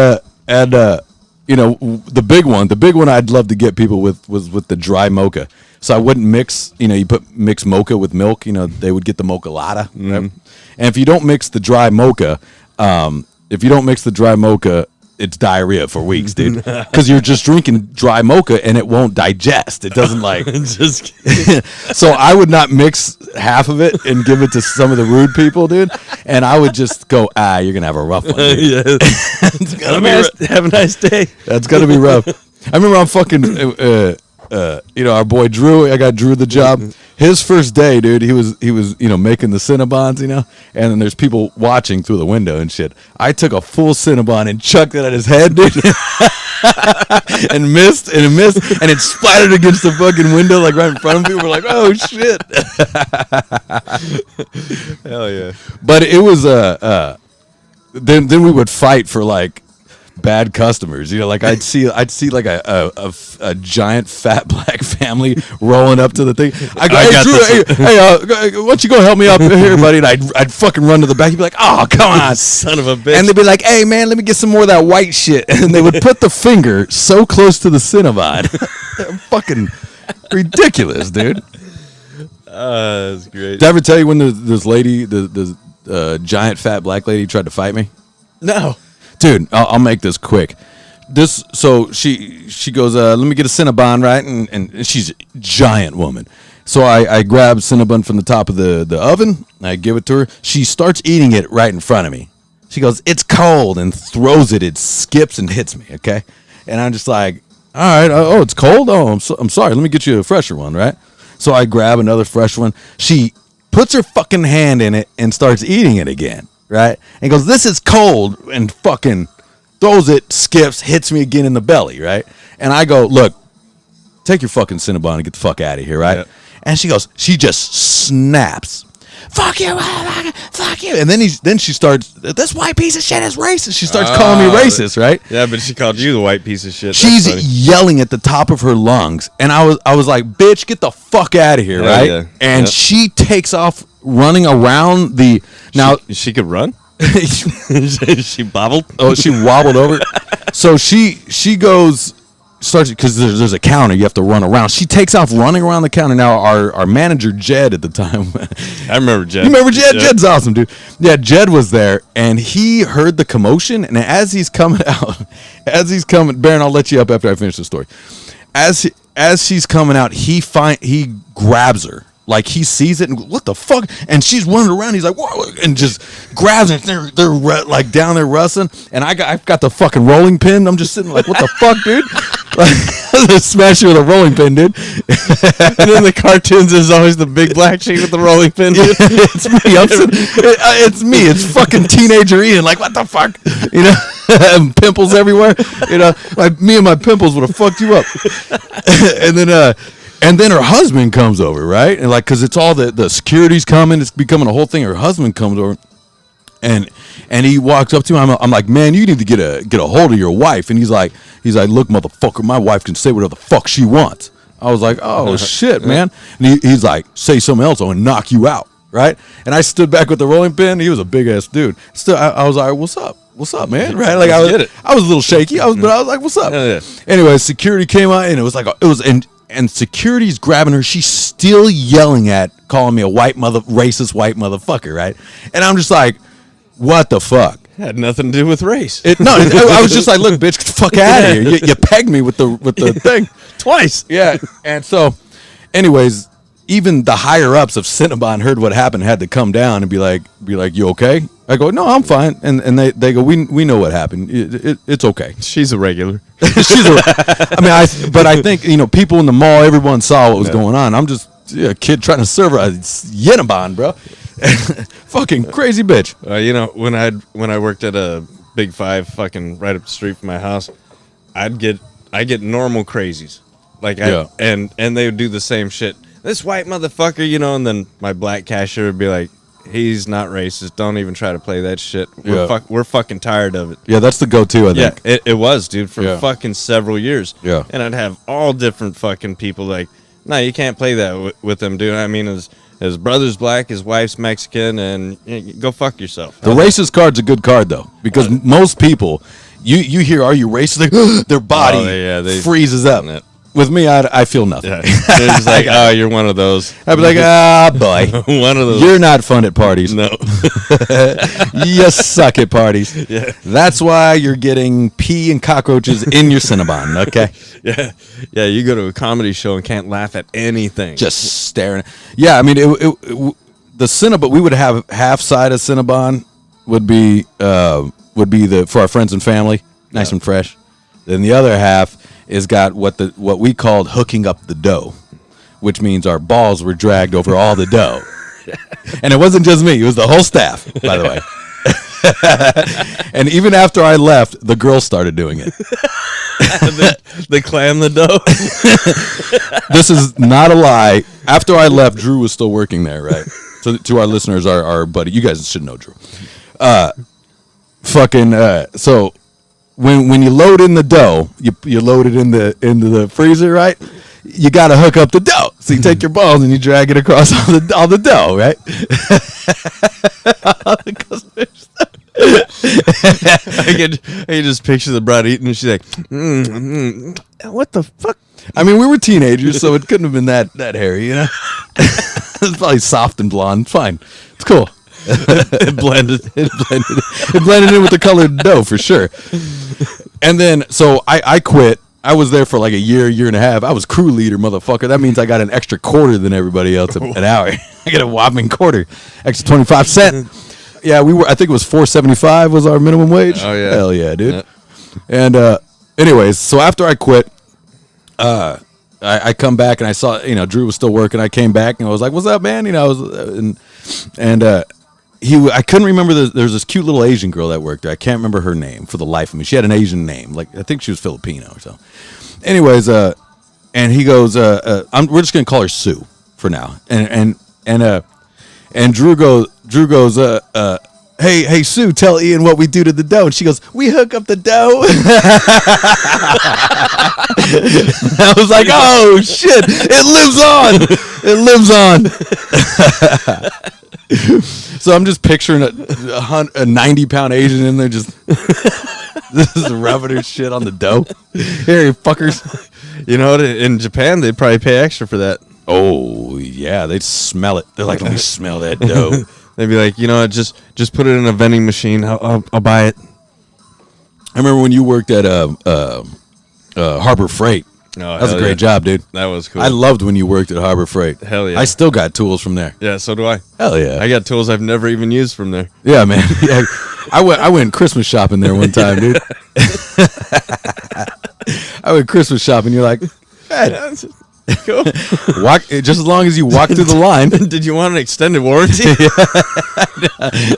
you know, the big one I'd love to get people with was with the dry mocha. So I wouldn't mix, you know, you mix mocha with milk, you know, they would get the mocha latte. Mm-hmm. Right? And if you don't mix the dry mocha, it's diarrhea for weeks, dude. Because you're just drinking dry mocha and it won't digest. It doesn't like. So I would not mix half of it and give it to some of the rude people, dude. And I would just go, you're gonna have a rough one. Dude. Have a nice day. That's gonna be rough. I remember I'm fucking. our boy Drew. I got Drew the job. His first day, dude. He was making the Cinnabons, and then there's people watching through the window and shit. I took a full Cinnabon and chucked it at his head, dude, and missed, and it splattered against the fucking window like right in front of people. We're like, oh shit. Hell yeah. But it was then we would fight for like bad customers, like I'd see like a giant fat black family rolling up to the thing. I go, hey Drew, hey, why don't you go help me up here, buddy? And I'd fucking run to the back. He'd be like, oh, come on, son of a bitch. And they'd be like, hey man, let me get some more of that white shit. And they would put the finger so close to the Cinnabon. Fucking ridiculous, dude. That's great. Did I ever tell you when this lady, the giant fat black lady, tried to fight me? No. Dude, I'll make this quick. So she goes, let me get a Cinnabon, right? And she's a giant woman. So I grab Cinnabon from the top of the oven. I give it to her. She starts eating it right in front of me. She goes, it's cold, and throws it. It skips and hits me, okay? And I'm just like, all right, oh, it's cold? Oh, I'm sorry. Let me get you a fresher one, right? So I grab another fresh one. She puts her fucking hand in it and starts eating it again. Right? And goes, this is cold, and fucking throws it, skips, hits me again in the belly, right? And I go, look, take your fucking Cinnabon and get the fuck out of here, right? Yep. And she just snaps. Fuck you, fuck you. And then she starts, this white piece of shit is racist. She starts calling me racist, right? Yeah, but she called you the white piece of shit. She's yelling at the top of her lungs. And I was like, bitch, get the fuck out of here, right? Yeah. And she takes off running around the... Now she could run? She bobbled? Oh, she wobbled over. So she goes... starts because there's a counter you have to run around. She takes off running around the counter. Now our manager Jed at the time, I remember Jed. You remember Jed? Jed's awesome, dude. Yeah, Jed was there and he heard the commotion. And as he's coming out, Baron, I'll let you up after I finish the story. As she's coming out, he grabs her. Like he sees it and what the fuck? And she's running around. He's like, whoa, and just grabs it. They're like down there wrestling. And I've got the fucking rolling pin. I'm just sitting like, what the fuck, dude? Like, smash you with a rolling pin, dude. And in the cartoons, there's always the big black chick with the rolling pin. Dude. It's me. It's me. It's fucking teenager Ian. Like, what the fuck? Pimples everywhere. Like me and my pimples would have fucked you up. And then her husband comes over, right? And like, cause it's all the security's coming. It's becoming a whole thing. Her husband comes over, and he walks up to him. I'm like, man, you need to get a hold of your wife. And he's like, look, motherfucker, my wife can say whatever the fuck she wants. I was like, oh shit, man. And he's like, say something else, I'm gonna knock you out, right? And I stood back with the rolling pin. He was a big ass dude. Still, I was like, what's up, man? Right? Like I was a little shaky. But I was like, what's up? Yeah. Anyway, security came out, and it was and security's grabbing her. She's still yelling calling me a racist white motherfucker, right? And I'm just like, what the fuck? Had nothing to do with race. I was just like, look, bitch, get the fuck out of here. You pegged me with the thing twice. Yeah. And so, anyways, even the higher ups of Cinnabon heard what happened, had to come down and be like, you okay? I go, no, I'm fine. And they go, we know what happened. It's okay. She's a regular. But I think, people in the mall, everyone saw what was going on. I'm just a kid trying to serve a Cinnabon, bro. Fucking crazy bitch. When I worked at a Big Five, fucking right up the street from my house, I get normal crazies, and they would do the same shit. This white motherfucker, and then my black cashier would be like, he's not racist. Don't even try to play that shit. We're fucking tired of it. Yeah, that's the go-to, I think. Yeah, it was, dude, for fucking several years. Yeah. And I'd have all different fucking people like, no, you can't play that with them, dude. I mean, his brother's black, his wife's Mexican, and go fuck yourself. The racist card's a good card, though, because most people, you hear, are you racist? Like, their body freezes up. With me, I feel nothing. Yeah. They're just like, oh, you're one of those. I'd be like, boy. One of those. You're not fun at parties. No. You suck at parties. Yeah. That's why you're getting pee and cockroaches in your Cinnabon, okay? Yeah. Yeah, you go to a comedy show and can't laugh at anything. Just staring. Yeah, I mean, the Cinnabon, we would have half side of Cinnabon would be for our friends and family, nice and fresh. Then the other half is got what we called hooking up the dough, which means our balls were dragged over all the dough. And it wasn't just me; it was the whole staff, by the way. And even after I left, the girls started doing it. They clam the dough. This is not a lie. After I left, Drew was still working there, right? So to our listeners, our buddy, you guys should know Drew. So when you load in the dough, you load it into the freezer, right? You got to hook up the dough. So you take your balls and you drag it across all the dough, right? I can just picture the bride eating, and she's like, "What the fuck?" I mean, we were teenagers, so it couldn't have been that hairy, you know. It's probably soft and blonde. Fine, it's cool. It blended in with the colored dough for sure. And then, so I quit. I was there for like a year and a half. I was crew leader, motherfucker. That means I got an extra quarter than everybody else an hour. I get a whopping quarter, extra 25 cents. Yeah, I think it was $4.75 was our minimum wage. Oh yeah, hell yeah, dude. Yeah. And anyways, so after I quit, I come back and I saw Drew was still working. I came back and I was like, "What's up, man?" I was I couldn't remember there's this cute little Asian girl that worked there. I can't remember her name for the life of me. She had an Asian name, like I think she was Filipino or so. Anyways, and he goes, we're just gonna call her Sue for now. And Drew goes, hey Sue, tell Ian what we do to the dough. And she goes, we hook up the dough. I was like, oh shit, it lives on. So I'm just picturing a 90-pound Asian in there just rubbing her shit on the dough. Here, you fuckers. You know, in Japan, they'd probably pay extra for that. Oh, yeah, they'd smell it. They're like, let me smell that dough. They'd be like, just put it in a vending machine. I'll buy it. I remember when you worked at Harbor Freight. Oh, that was a great job, dude. That was cool. I loved when you worked at Harbor Freight. Hell yeah. I still got tools from there. Yeah, so do I. Hell yeah. I got tools I've never even used from there. Yeah, man. Yeah, I went Christmas shopping there one time, dude. I went Christmas shopping. You're like, hey, cool. Walk just as long as you walk through the line. Did you want an extended warranty?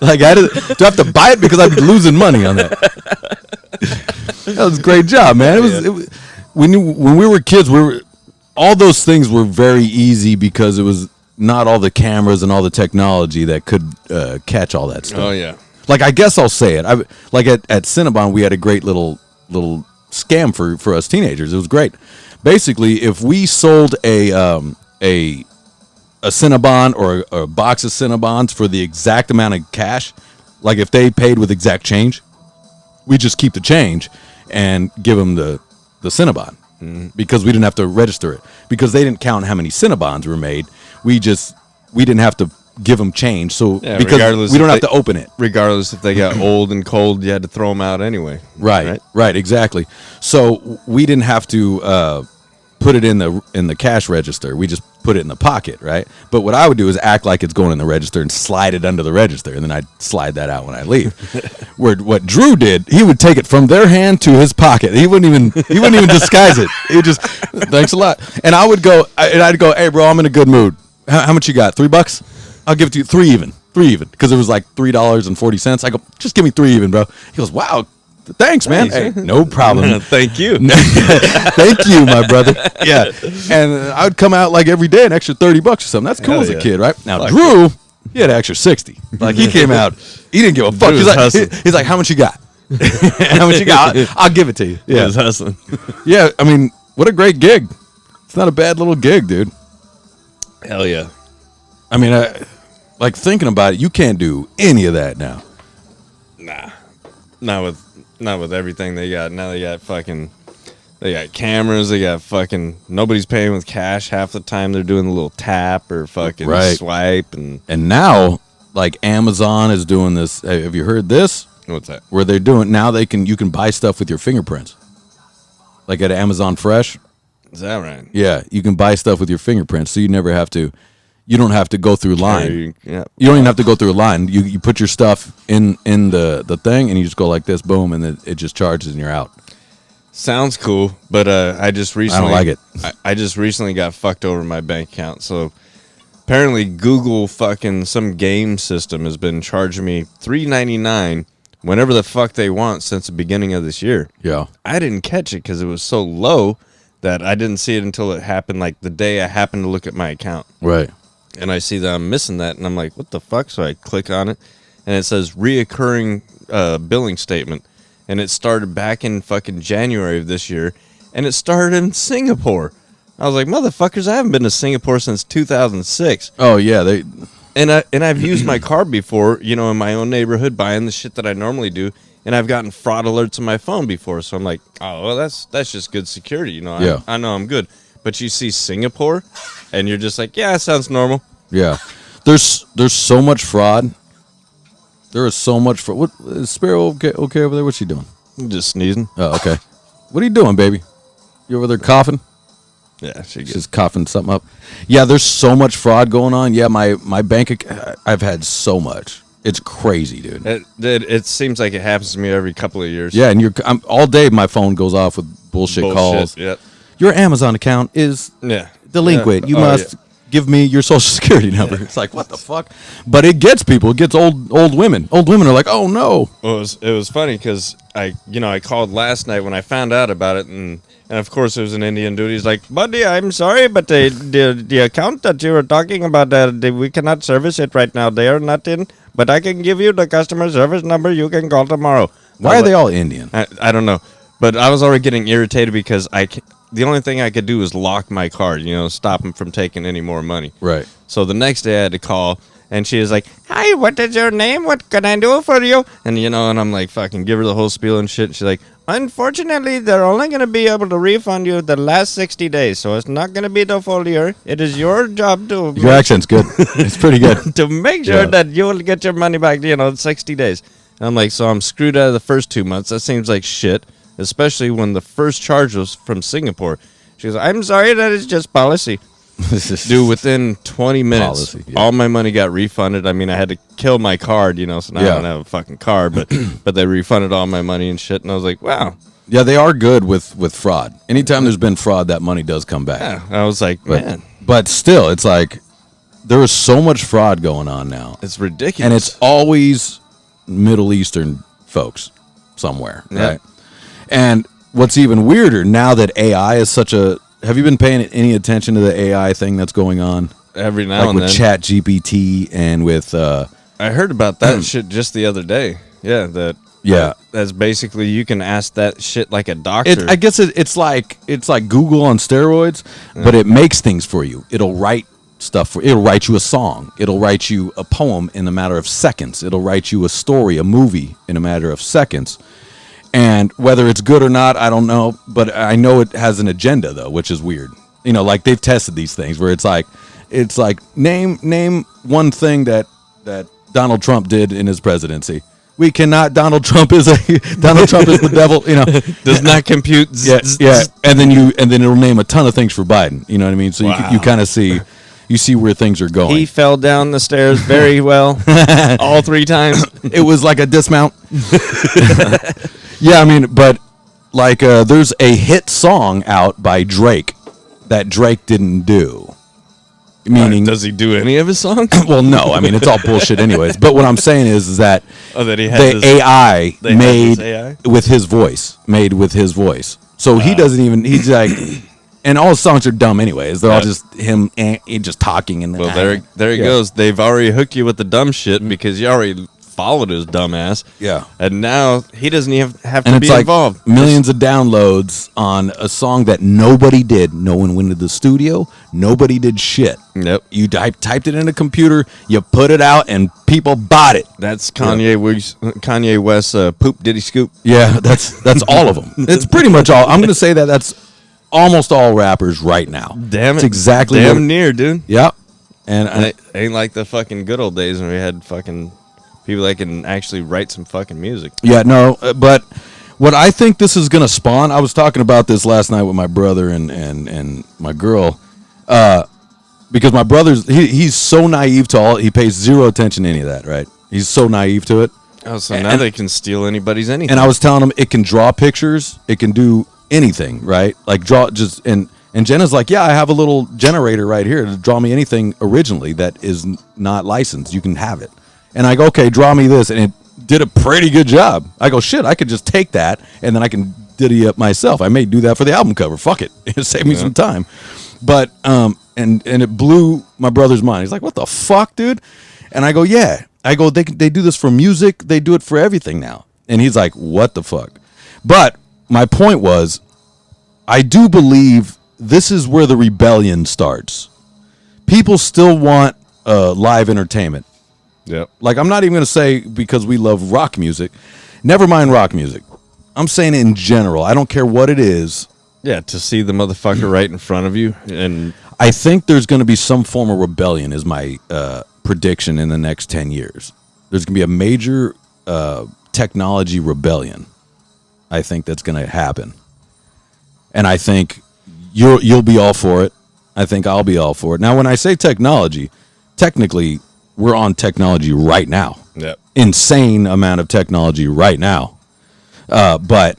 Like, do I have to buy it because I'd be losing money on that? That was a great job, man. It was when we were kids. All those things were very easy because it was not all the cameras and all the technology that could catch all that stuff. Oh yeah. Like, I guess I'll say it. Like at Cinnabon, we had a great little scam for us teenagers. It was great. Basically, if we sold a Cinnabon or a box of Cinnabons for the exact amount of cash, like if they paid with exact change, we just keep the change and give them the Cinnabon because we didn't have to register it because they didn't count how many Cinnabons were made. We didn't have to give them change, so because we don't have to open it. Regardless if they got old and cold, you had to throw them out anyway. Right, exactly. So we didn't have to put it in the cash register. We just put it in the pocket, right? But what I would do is act like it's going in the register and slide it under the register, and then I'd slide that out when I leave. What Drew did, he would take it from their hand to his pocket. He wouldn't even disguise it. He would just, thanks a lot. And I'd go, hey bro, I'm in a good mood. How much you got? $3? I'll give it to you three even, because it was like $3.40. I go, just give me $3 even, bro. He goes, wow, thanks, man. Hey, no problem. Thank you. Thank you, my brother. Yeah, and I would come out like every day an extra $30 or something. That's cool as a kid, right? Now Drew, he had an extra 60. Like he came out, he didn't give a fuck. He's like, how much you got? How much you got? I'll give it to you. Yeah, he's hustling. Yeah, I mean, what a great gig. It's not a bad little gig, dude. Hell yeah. I mean, like thinking about it, you can't do any of that now. Nah, not with everything they got. Now they got cameras. They got fucking, nobody's paying with cash half the time. They're doing the little tap or fucking swipe. And now, like Amazon is doing this. Have you heard this? What's that? Where they're doing, now you can buy stuff with your fingerprints. Like at Amazon Fresh. Is that right? Yeah, you can buy stuff with your fingerprints, so you never have to. You don't have to go through line. Yeah. You don't even have to go through a line. You put your stuff in the thing, and you just go like this, boom, and it just charges, and you're out. Sounds cool, but I just recently like it. I just recently got fucked over my bank account. So apparently Google fucking some game system has been charging me $3.99 whenever the fuck they want since the beginning of this year. Yeah. I didn't catch it because it was so low that I didn't see it until it happened, like the day I happened to look at my account. Right. And I see that I'm missing that, and I'm like, what the fuck? So I click on it, and it says reoccurring billing statement. And it started back in fucking January of this year, and it started in Singapore. I was like, motherfuckers, I haven't been to Singapore since 2006. Oh yeah, And I've used my card before, in my own neighborhood, buying the shit that I normally do, and I've gotten fraud alerts on my phone before. So I'm like, oh, well, that's just good security, Yeah. I know I'm good. But you see Singapore, and you're just like, yeah, it sounds normal. yeah. There's so much fraud. There is so much fraud. What is Sparrow okay over there? What's she doing? I'm just sneezing. Oh, okay. What are you doing, baby? You over there coughing? Yeah, She's coughing something up. Yeah, there's so much fraud going on. Yeah, my bank account, I've had so much. It's crazy, dude. It seems like it happens to me every couple of years. Yeah, and I'm all day my phone goes off with bullshit calls. Yep. Your Amazon account is delinquent. Yeah. You must give me your social security number. It's like, what the fuck? But it gets people. It gets old women. Old women are like, oh no. Well, it was funny because I called last night when I found out about it, and of course there was an Indian dude. He's like, buddy, I'm sorry, but the account that you were talking about, we cannot service it right now. They are not in, but I can give you the customer service number. You can call tomorrow. Why are they all Indian? I don't know, but I was already getting irritated because the only thing I could do was lock my card, stop him from taking any more money. Right. So the next day I had to call, and she was like, hi, what is your name? What can I do for you? And, and I'm like, fucking give her the whole spiel and shit. And she's like, unfortunately, they're only going to be able to refund you the last 60 days. So it's not going to be the full year. It is your job to... Your accent's good. It's pretty good. to make sure that you will get your money back, in 60 days. And I'm like, so I'm screwed out of the first 2 months. That seems like shit, especially when the first charge was from Singapore. She goes, I'm sorry, that is just policy. Dude, within 20 minutes, all my money got refunded. I mean, I had to kill my card, so now I don't have a fucking card, but they refunded all my money and shit, and I was like, wow. Yeah, they are good with fraud. Anytime there's been fraud, that money does come back. Yeah, I was like, man. But still, it's like, there is so much fraud going on now. It's ridiculous. And it's always Middle Eastern folks somewhere, right? And what's even weirder, now that AI is such a... Have you been paying any attention to the AI thing that's going on? Every now and then. Like with Chat GPT and with... I heard about that shit just the other day. Yeah, that's basically, you can ask that shit like a doctor. I guess it's like Google on steroids, but it makes things for you. It'll write stuff it'll write you a song. It'll write you a poem in a matter of seconds. It'll write you a story, a movie in a matter of seconds. And whether it's good or not, I don't know. But I know it has an agenda, though, which is weird. Like they've tested these things where it's like name one thing that Donald Trump did in his presidency. We cannot. Donald Trump is the devil. Does not compute. Yeah. And then it'll name a ton of things for Biden. You know what I mean? So you kind of see. You see where things are going. He fell down the stairs very well, all 3 times. It was like a dismount. Yeah, I mean, but like there's a hit song out by Drake that Drake didn't do. Meaning, does he do any of his songs? Well, no. I mean, it's all bullshit anyways. But what I'm saying is that, that he the AI made with his voice. So he doesn't even, he's like... And all his songs are dumb anyways. They're all just him just talking. And there he goes. They've already hooked you with the dumb shit because you already followed his dumb ass. Yeah. And now he doesn't even have to and be it's involved. Like millions of downloads on a song that nobody did. No one went to the studio. Nobody did shit. Nope. You typed it in a computer. You put it out, and people bought it. That's Kanye West's Poop Diddy Scoop. Yeah, that's all of them. It's pretty much all. I'm going to say that's almost all rappers right now. Damn it. It's exactly damn near, dude. Yep. And it ain't like the fucking good old days when we had fucking people that can actually write some fucking music. Yeah, no, but what I think this is going to spawn, I was talking about this last night with my brother and my girl, because my brother's, he's so naive to all, he pays zero attention to any of that, right? He's so naive to it. Oh, so now they can steal anybody's anything. And I was telling him it can draw pictures, it can do anything, right? Like draw just and Jenna's like, yeah, I have a little generator right here to draw me anything originally that is not licensed. You can have it. And I go, okay, draw me this, and it did a pretty good job. I go, shit, I could just take that and then I can ditty up myself. I may do that for the album cover. Fuck it, it saved me some time. But and it blew my brother's mind. He's like, what the fuck, dude? And I go, yeah. I go, they do this for music. They do it for everything now. And he's like, what the fuck? But my point was, I do believe this is where the rebellion starts. People still want live entertainment. Yep. Like, I'm not even going to say because we love rock music. Never mind rock music. I'm saying in general. I don't care what it is. Yeah, to see the motherfucker right in front of you. And I think there's going to be some form of rebellion is my prediction in the next 10 years. There's going to be a major technology rebellion. I think that's going to happen. And I think you'll be all for it. I think I'll be all for it. Now, when I say technology, technically, we're on technology right now. Yep. Insane amount of technology right now. But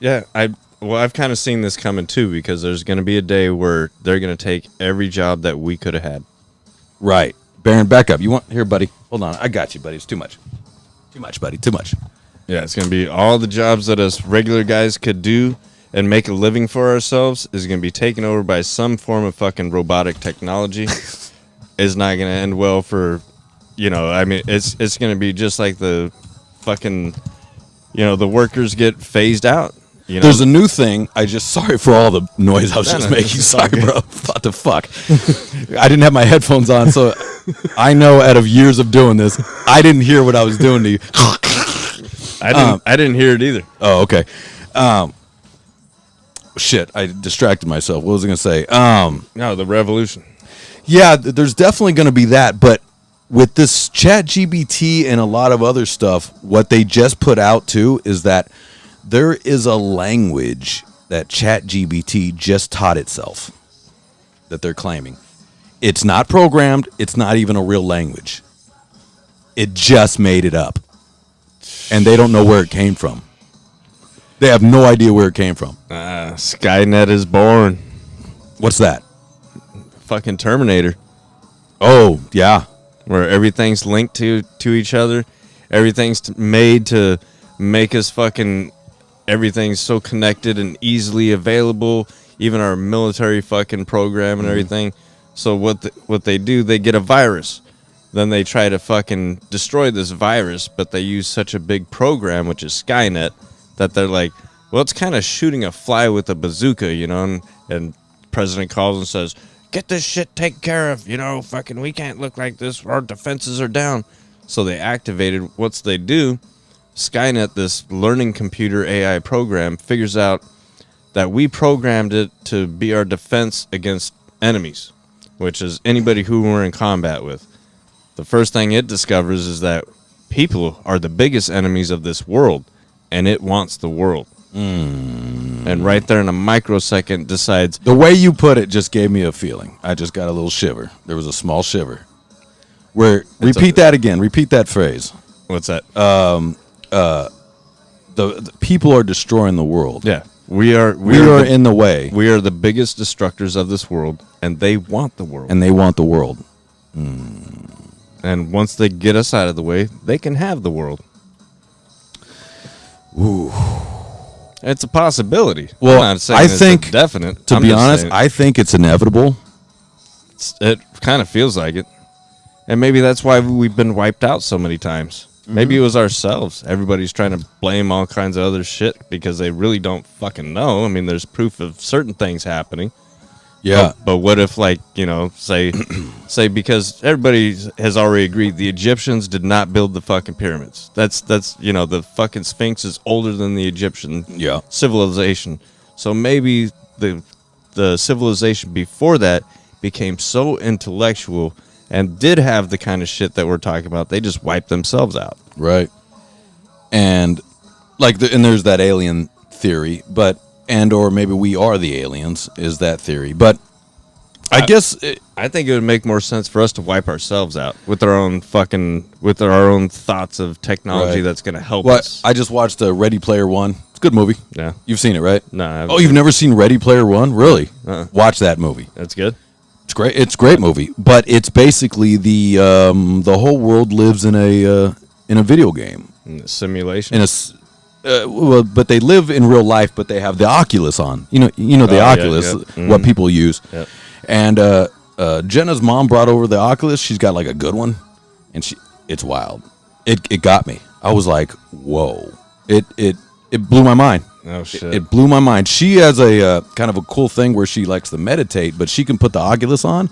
yeah, I've kind of seen this coming too, because there's going to be a day where they're going to take every job that we could have had. Right. Baron, back up. You want here, buddy? Hold on. I got you, buddy. It's too much. Too much, buddy. Too much. Yeah, it's going to be all the jobs that us regular guys could do and make a living for ourselves is going to be taken over by some form of fucking robotic technology. Is not going to end well for, I mean, it's going to be just like the fucking, the workers get phased out. There's a new thing. Sorry for all the noise I was just making. Sorry, bro. What the fuck? I didn't have my headphones on, so I know out of years of doing this, I didn't hear what I was doing to you. I didn't hear it either. Oh, okay. Shit, I distracted myself. What was I going to say? No, the revolution. Yeah, there's definitely going to be that, but with this ChatGPT and a lot of other stuff, what they just put out too is that there is a language that ChatGPT just taught itself that they're claiming. It's not programmed. It's not even a real language. It just made it up. And they don't know where it came from. They have no idea where it came from. Skynet is born. What's that? Fucking Terminator. Oh, yeah. Where everything's linked to each other. Everything's made to make us fucking... Everything's so connected and easily available. Even our military fucking program and everything. So what they do, they get a virus. Then they try to fucking destroy this virus, but they use such a big program, which is Skynet, that they're like, well, it's kind of shooting a fly with a bazooka, and President calls and says, get this shit taken care of, fucking we can't look like this, our defenses are down. So they activated, what's they do, Skynet, this learning computer AI program, figures out that we programmed it to be our defense against enemies, which is anybody who we're in combat with. The first thing it discovers is that people are the biggest enemies of this world, and it wants the world. And right there in a microsecond decides... The way you put it just gave me a feeling. I just got a little shiver. There was a small shiver. Repeat that again. Repeat that phrase. What's that? The people are destroying the world. Yeah. We are in the way. We are the biggest destructors of this world, and they want the world. And they want the world. And once they get us out of the way, they can have the world. Ooh. It's a possibility. Well, I'm not saying I it's think, a definite. To be honest, I think it's inevitable. It kind of feels like it. And maybe that's why we've been wiped out so many times. Maybe it was ourselves. Everybody's trying to blame all kinds of other shit because they really don't fucking know. I mean, there's proof of certain things happening. Yeah. But what if, say because everybody has already agreed the Egyptians did not build the fucking pyramids. That's the fucking Sphinx is older than the Egyptian civilization. So maybe the civilization before that became so intellectual and did have the kind of shit that we're talking about. They just wiped themselves out. Right. And and there's that alien theory, or maybe we are the aliens is that theory. But I guess I think it would make more sense for us to wipe ourselves out with our own thoughts of technology that's going to help us. I just watched Ready Player One. It's Good movie. Yeah. You've seen it, right? No. Oh, you've never seen Ready Player One? Really? Watch that movie. That's good. It's great. It's a great movie, but it's basically the whole world lives in a video game. In a simulation. Well, but they live in real life, but they have the Oculus on. You know the Oculus, what people use. Yep. And Jenna's mom brought over the Oculus. She's got like a good one, and it's wild. It got me. I was like, whoa! It blew my mind. Oh shit! It blew my mind. She has a kind of a cool thing where she likes to meditate, but she can put the Oculus on,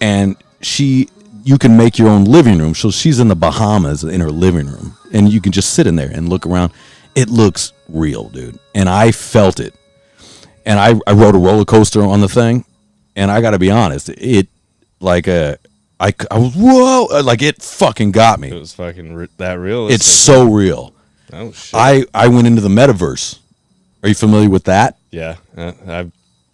and you can make your own living room. So she's in the Bahamas in her living room, and you can just sit in there and look around. It looks real, dude, and I felt it. And I rode a roller coaster on the thing, and I got to be honest, it like I was whoa, like it fucking got me. It was fucking that realistic. It's so real. Oh shit! I went into the metaverse. Are you familiar with that? Yeah,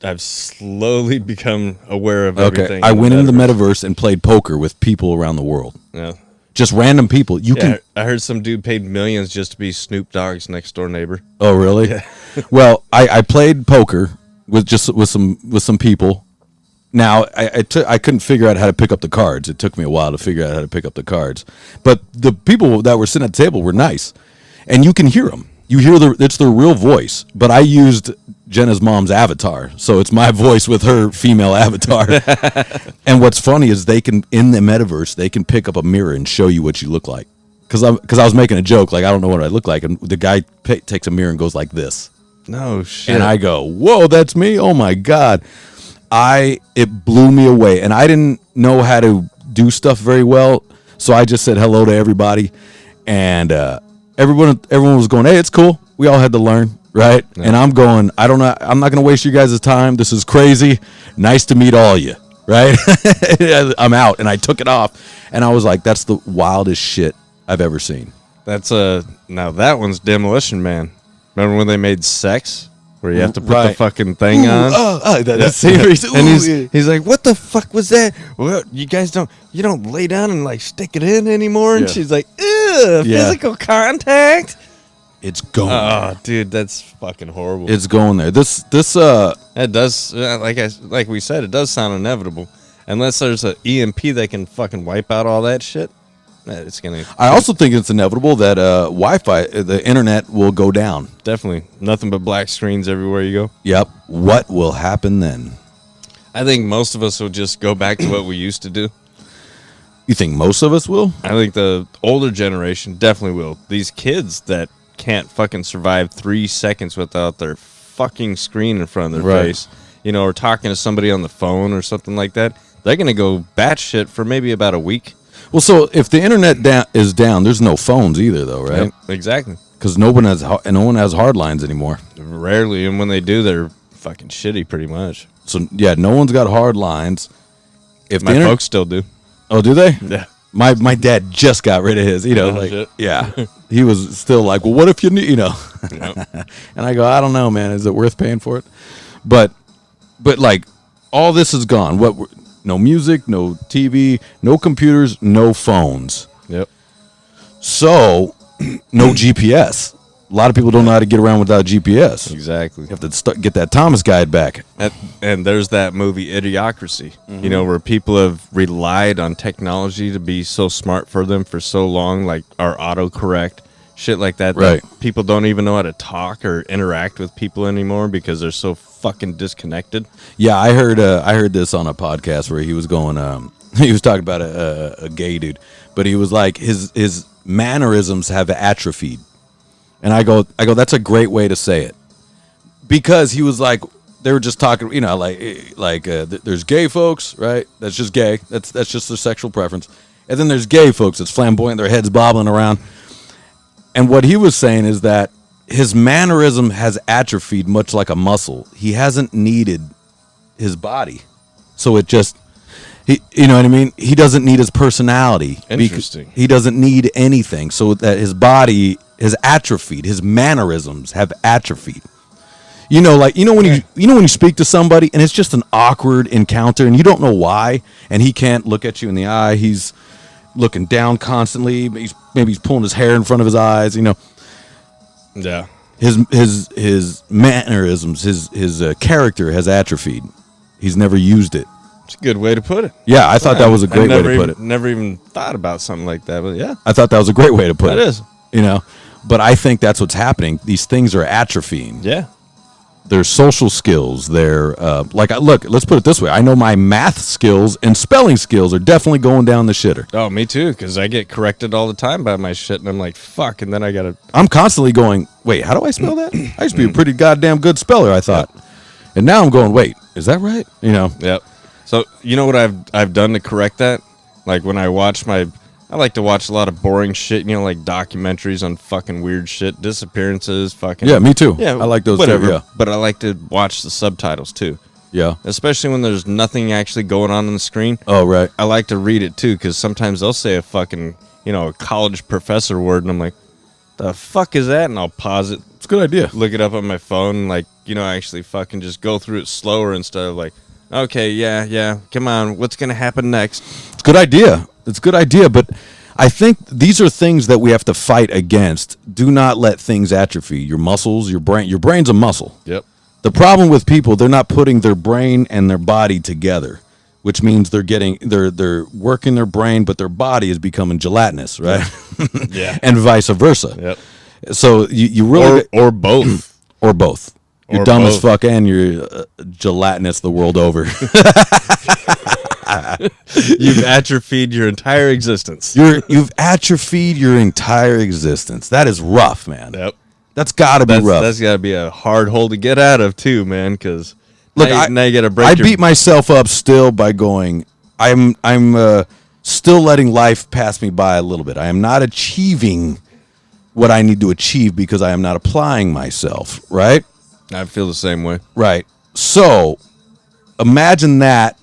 I've slowly become aware of everything. I went into the metaverse and played poker with people around the world. Yeah, just random people. I heard some dude paid millions just to be Snoop Dogg's next door neighbor. Oh really? Yeah. Well, I played poker with some people. Now I couldn't figure out how to pick up the cards. It took me a while to figure out how to pick up the cards. But the people that were sitting at the table were nice, and you can hear them. You hear it's their real voice. But I used Jenna's mom's avatar, so it's my voice with her female avatar. And what's funny is in the metaverse they can pick up a mirror and show you what you look like. Because I was making a joke like I don't know what I look like, and the guy takes a mirror and goes like this. No shit. And I go, whoa, that's me. Oh my god. It blew me away, and I didn't know how to do stuff very well, so I just said hello to everybody, and everyone was going, hey, it's cool. We all had to learn, right? Yeah. And I'm going, I don't know, I'm not going to waste you guys' time. This is crazy. Nice to meet all of you, right? I'm out, and I took it off, and I was like, that's the wildest shit I've ever seen. Now that one's Demolition Man. Remember when they made sex? Where you have to put the fucking thing on. That's serious. And he's like, what the fuck was that? Well, you guys you don't lay down and like stick it in anymore. And she's like, ew, physical contact. It's going. Oh, dude, that's fucking horrible. It's going there. It does, like we said, it does sound inevitable. Unless there's an EMP that can fucking wipe out all that shit. It's gonna. I also think it's inevitable that Wi-Fi, the internet, will go down. Definitely, nothing but black screens everywhere you go. Yep. What will happen then? I think most of us will just go back to what we used to do. You think most of us will? I think the older generation definitely will. These kids that can't fucking survive 3 seconds without their fucking screen in front of their face, or talking to somebody on the phone or something like that, they're gonna go batshit for maybe about a week. Well, so if the internet is down, there's no phones either, though, right? Yep, exactly. Because no one has hard lines anymore. Rarely, and when they do, they're fucking shitty, pretty much. So yeah, no one's got hard lines. If my folks still do. Oh, do they? Yeah. My dad just got rid of his. Yeah. He was still like, well, what if you need, Yep. And I go, I don't know, man. Is it worth paying for it? But like, all this is gone. No music, no TV, no computers, no phones. Yep. So, no GPS. A lot of people don't know how to get around without GPS. Exactly. You have to get that Thomas guide back. And there's that movie Idiocracy, where people have relied on technology to be so smart for them for so long, like our autocorrect, shit like that. Right. That people don't even know how to talk or interact with people anymore because they're so fucking disconnected. Yeah, I heard this on a podcast where he was going, he was talking about a gay dude, but he was like, his mannerisms have atrophied. And I go, that's a great way to say it. Because he was like, they were just talking, there's gay folks, right? That's just gay. That's just their sexual preference. And then there's gay folks that's flamboyant, their heads bobbling around. And what he was saying is that his mannerism has atrophied much like a muscle. He hasn't needed his body. So it just, you know what I mean? He doesn't need his personality. Interesting. He doesn't need anything. So that his body has atrophied. His mannerisms have atrophied. When you speak to somebody and it's just an awkward encounter and you don't know why, and he can't look at you in the eye. He's looking down constantly. Maybe he's pulling his hair in front of his eyes. Yeah. his mannerisms, his character has atrophied. He's never used it. It's a good way to put it. Yeah, I thought that was a great way to put it. Never even thought about something like that, but yeah. I thought that was a great way to put it. That is. You know, but I think that's what's happening. These things are atrophying. Yeah. Their social skills, their look, let's put it this way. I know my math skills and spelling skills are definitely going down the shitter. Oh, me too, because I get corrected all the time by my shit, and I'm like, fuck, and then I gotta... I'm constantly going, wait, how do I spell that? I used to be a pretty goddamn good speller, I thought. Yep. And now I'm going, wait, is that right? You know? Yep. So, you know what I've done to correct that? Like, when I watch I like to watch a lot of boring shit, you know, like documentaries on fucking weird shit, disappearances, fucking... Yeah, me too. Yeah, I like those whatever, too, yeah. But I like to watch the subtitles, too. Yeah. Especially when there's nothing actually going on the screen. Oh, right. I like to read it, too, because sometimes they'll say a fucking, you know, a college professor word, and I'm like, the fuck is that? And I'll pause it. It's a good idea. Look it up on my phone, like, you know, actually fucking just go through it slower instead of like, okay, yeah, come on, what's going to happen next? It's a good idea. It's a good idea, but... I think these are things that we have to fight against. Do not let things atrophy. Your muscles, your brain. Your brain's a muscle. Yep. The problem with people, they're not putting their brain and their body together, which means they're working their brain, but their body is becoming gelatinous, right? Yeah. And vice versa. Yep. So you really or both or both. You're dumb as fuck and you're gelatinous the world over. You've atrophied your entire existence. You've atrophied your entire existence. That is rough, man. Yep. That's got to be rough. That's got to be a hard hole to get out of too, man. Because look, now you got to break. I beat myself up still by going. I'm still letting life pass me by a little bit. I am not achieving what I need to achieve because I am not applying myself. Right. I feel the same way. Right. So imagine that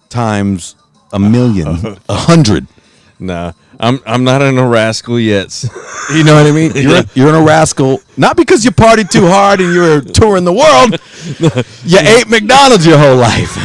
times 1,000,000, 100. Nah, I'm not in a rascal yet. You know what I mean? You're in a rascal, not because you partied too hard and you were touring the world. You ate McDonald's your whole life.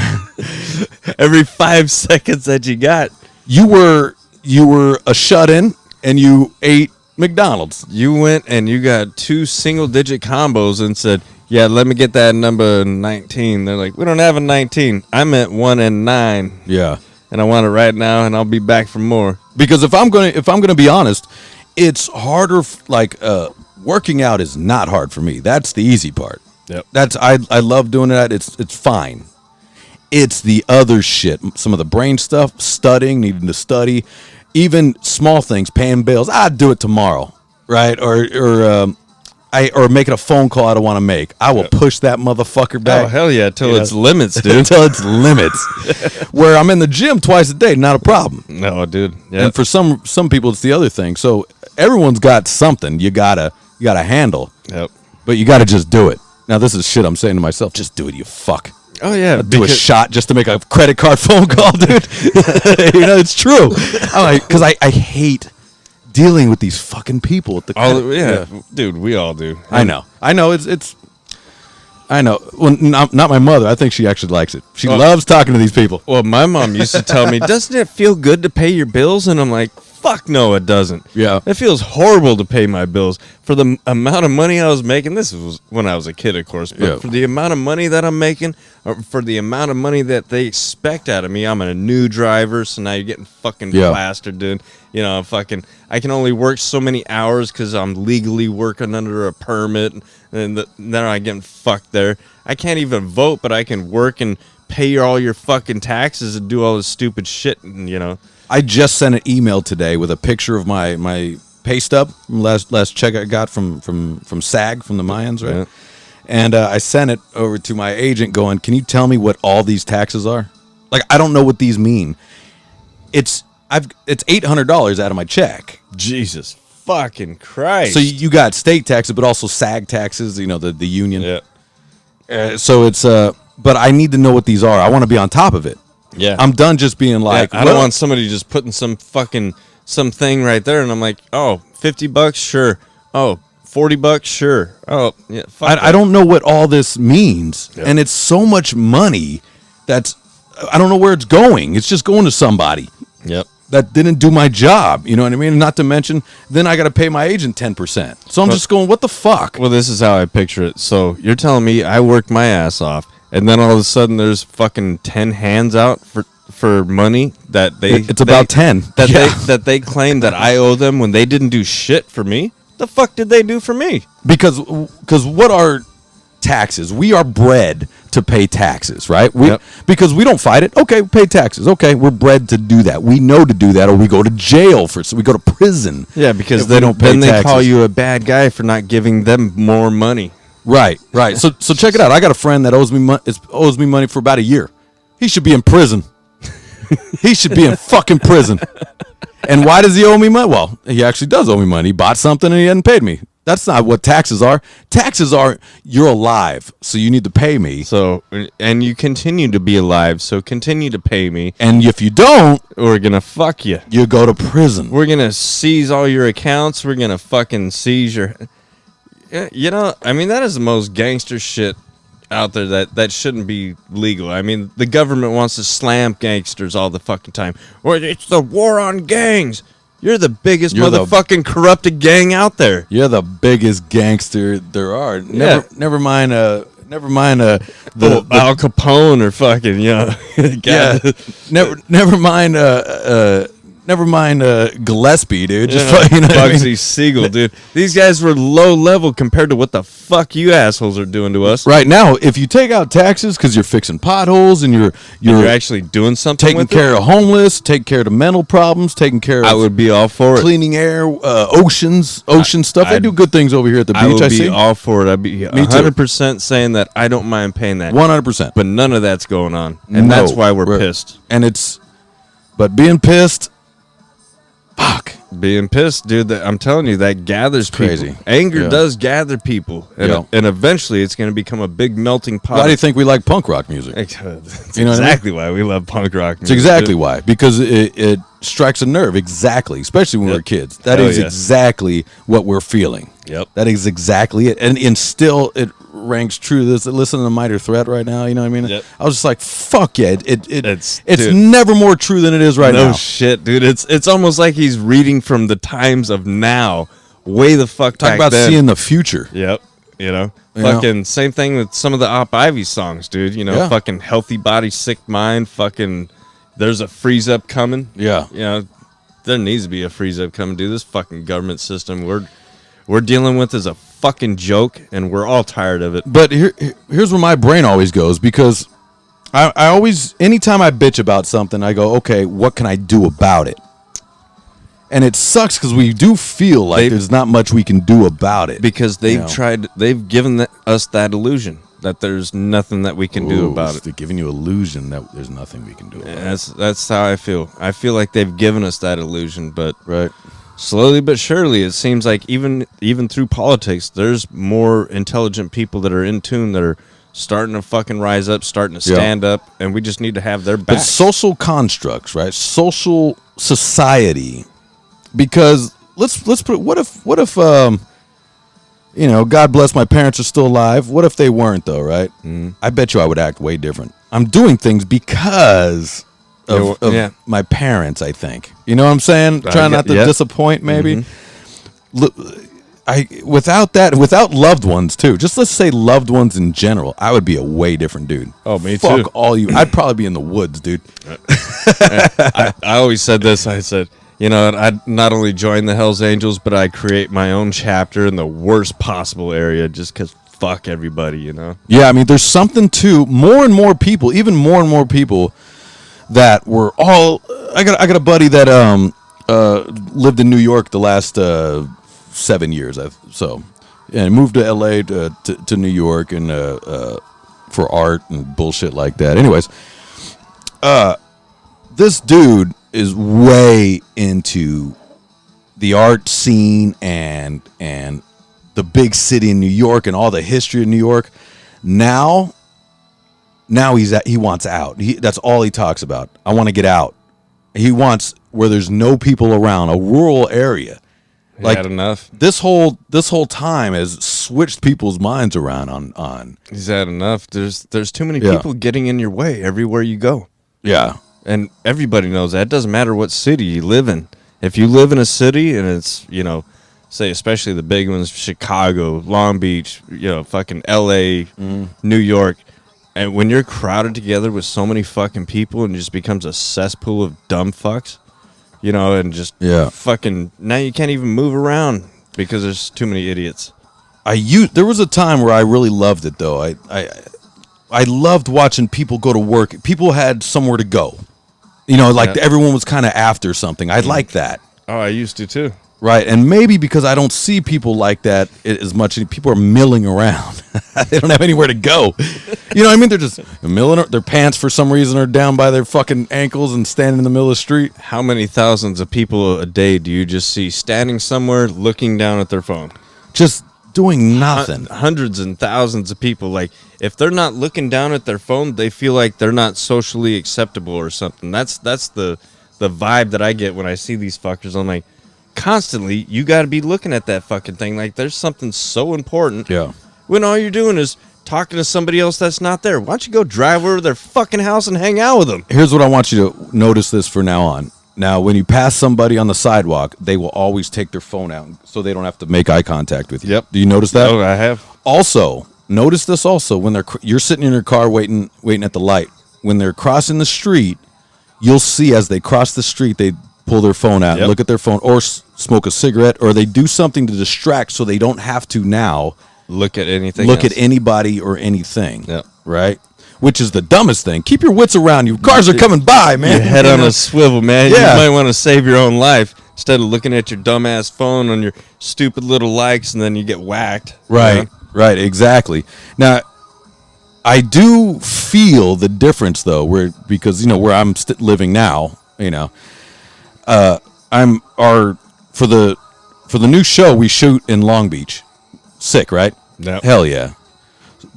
Every 5 seconds that you got, you were a shut-in and you ate McDonald's. You went and you got 2 single-digit combos and said, yeah, let me get that number 19. They're like, we don't have a 19. I meant 1 and 9. Yeah. And I want it right now, and I'll be back for more. Because if I'm gonna be honest, it's harder. Working out is not hard for me. That's the easy part. Yep. I love doing that. It's fine. It's the other shit. Some of the brain stuff, studying, needing to study, even small things, paying bills. I'd do it tomorrow, right? Or making a phone call I don't want to make. I will push that motherfucker back. Oh, hell yeah, till it's limits, dude. Until it's limits. Where I'm in the gym twice a day, not a problem. No, dude. Yep. And for some people, it's the other thing. So everyone's got something you gotta handle. Yep. But you gotta just do it. Now, this is shit I'm saying to myself. Just do it, you fuck. Oh, yeah. Do a shot just to make a credit card phone call, dude. You know, it's true. Because I hate dealing with these fucking people at the dude, we all do. I know it's I know. Well, not my mother. I think she actually likes it. She loves talking to these people. Well, my mom used to tell me, doesn't it feel good to pay your bills? And I'm like, fuck no, it doesn't. Yeah. It feels horrible to pay my bills. For the amount of money I was making, this was when I was a kid, of course, but for the amount of money that I'm making, or for the amount of money that they expect out of me, I'm a new driver, so now you're getting fucking blasted, dude. You know, I can only work so many hours because I'm legally working under a permit, and then I'm getting fucked there. I can't even vote, but I can work and pay all your fucking taxes and do all this stupid shit, and, you know. I just sent an email today with a picture of my pay stub from last check I got from SAG, from the Mayans, right? Yeah. And I sent it over to my agent going, can you tell me what all these taxes are? Like, I don't know what these mean. It's $800 out of my check. Jesus fucking Christ. So you got state taxes, but also SAG taxes, you know, the union. Yeah. So it's, but I need to know what these are. I want to be on top of it. Yeah. I'm done just being like, I don't want somebody just putting something right there, and I'm like, oh, $50, sure. Oh, $40, sure. Oh, yeah. I don't know what all this means, and it's so much money I don't know where it's going. It's just going to somebody. Yep. that didn't do my job. You know what I mean? Not to mention, then I got to pay my agent 10%. So I'm just going, what the fuck? Well, this is how I picture it. So you're telling me I worked my ass off, and then all of a sudden there's fucking 10 hands out for money that It's about 10 that they claim that I owe them when they didn't do shit for me. The fuck did they do for me? Because what are taxes? We are bred to pay taxes, right? Because we don't fight it. Okay, pay taxes. Okay, we're bred to do that. We know to do that, or we go to jail so we go to prison. Yeah, because they don't pay then taxes. They call you a bad guy for not giving them more money. Right. So check it out. I got a friend that owes me money for about a year. He should be in prison. He should be in fucking prison. And why does he owe me money? Well, he actually does owe me money. He bought something and he hadn't paid me. That's not what taxes are. Taxes are, you're alive, so you need to pay me. So, and you continue to be alive, so continue to pay me. And if you don't, we're going to fuck you. You go to prison. We're going to seize all your accounts. We're going to fucking seize your... You know, I mean, that is the most gangster shit out there that shouldn't be legal. I mean, the government wants to slam gangsters all the fucking time. Or it's the war on gangs. You're the biggest motherfucking corrupted gang out there. You're the biggest gangster there are. Never mind the Al Capone or fucking Never mind Gillespie, dude. Just Bugsy Siegel, dude. These guys were low level compared to what the fuck you assholes are doing to us. Right now, if you take out taxes because you're fixing potholes and you're actually doing something, taking care of homeless, taking care of the mental problems, taking care of I would be all for it. Cleaning air, ocean stuff. They do good things over here at the beach. I would be all for it. I'd be 100% saying that I don't mind paying that. 100%. But none of that's going on, and that's why we're pissed. But being pissed. Fuck. Being pissed, dude. I'm telling you, that gathers people. Crazy. Anger does gather people, and eventually it's going to become a big melting pot. Why do you think we like punk rock music? That's exactly why we love punk rock music. It's exactly why. Because it strikes a nerve. Exactly. Especially when we're kids. That is exactly what we're feeling. Yep. That is exactly it. And still, it ranks true to this. Listen to Minor Threat right now. You know what I mean? Yep. I was just like, fuck yeah. It's never more true than it is right now. No shit, dude. It's almost like he's reading from the times of now. Way the fuck Talk about then. seeing the future. Yep. Fucking same thing with some of the Op Ivy songs, dude. Fucking healthy body, sick mind. Fucking there's a freeze up coming. Yeah. There needs to be a freeze up coming, dude. This fucking government system we're dealing with is a fucking joke, and we're all tired of it. But here's where my brain always goes, because I always, anytime I bitch about something, I go, okay, what can I do about it? And it sucks because we do feel like there's not much we can do about it. Because they've given us that illusion that there's nothing that we can do about it. They're giving you illusion that there's nothing we can do about it. That's how I feel. I feel like they've given us that illusion, but right. Slowly but surely, it seems like even through politics, there's more intelligent people that are in tune that are starting to fucking rise up, starting to stand up, and we just need to have their back. But social constructs, right? Social society, because let's put it, what if God bless, my parents are still alive. What if they weren't though, right? I bet you I would act way different. I'm doing things because of my parents, I think. You know what I'm saying? Trying not to disappoint, maybe. Without loved ones too. Just let's say loved ones in general, I would be a way different dude. Oh, me too. Fuck all you. I'd probably be in the woods, dude. I always said this. I said, I'd not only join the Hells Angels, but I'd create my own chapter in the worst possible area just because fuck everybody, Yeah, I mean, there's something to more and more people that were all. I got a buddy that lived in New York the last 7 years. And moved to L.A. to New York and for art and bullshit like that. Anyways, this dude is way into the art scene and the big city in New York and all the history of New York. Now he wants out. That's all he talks about. I want to get out. He wants where there's no people around, a rural area. He had enough. This whole time has switched people's minds around on. He's had enough. There's too many people getting in your way everywhere you go. Yeah. And everybody knows that. It doesn't matter what city you live in. If you live in a city and it's, say especially the big ones, Chicago, Long Beach, fucking LA, New York, and when you're crowded together with so many fucking people and it just becomes a cesspool of dumb fucks, and just fucking, now you can't even move around because there's too many idiots. There was a time where I really loved it though. I loved watching people go to work. People had somewhere to go. Everyone was kind of after something. I like that. Oh, I used to too. Right, and maybe because I don't see people like that as much. People are milling around. They don't have anywhere to go. You know what I mean? They're just milling. Their pants, for some reason, are down by their fucking ankles and standing in the middle of the street. How many thousands of people a day do you just see standing somewhere looking down at their phone? Just doing nothing. Hundreds and thousands of people. Like, if they're not looking down at their phone, they feel like they're not socially acceptable or something. That's the vibe that I get when I see these fuckers. I'm like, constantly, you got to be looking at that fucking thing like there's something so important. Yeah. When all you're doing is talking to somebody else that's not there. Why don't you go drive over to their fucking house and hang out with them? Here's what I want you to notice this for now on. Now, when you pass somebody on the sidewalk, they will always take their phone out so they don't have to make eye contact with you. Yep. Do you notice that? Oh, I have. Also, notice this also when you're sitting in your car waiting at the light. When they're crossing the street, you'll see as they cross the street, they pull their phone out and look at their phone or smoke a cigarette, or they do something to distract so they don't have to now look at anything. Look at anybody or anything. Yep. Right? Which is the dumbest thing. Keep your wits around you. Cars are coming by, man. Your head on a swivel, man. Yeah. You might want to save your own life instead of looking at your dumbass phone on your stupid little likes and then you get whacked. Right. Right, exactly. Now, I do feel the difference though, because where I'm living now, for the new show we shoot in Long Beach. Sick, right? Yep. Hell yeah.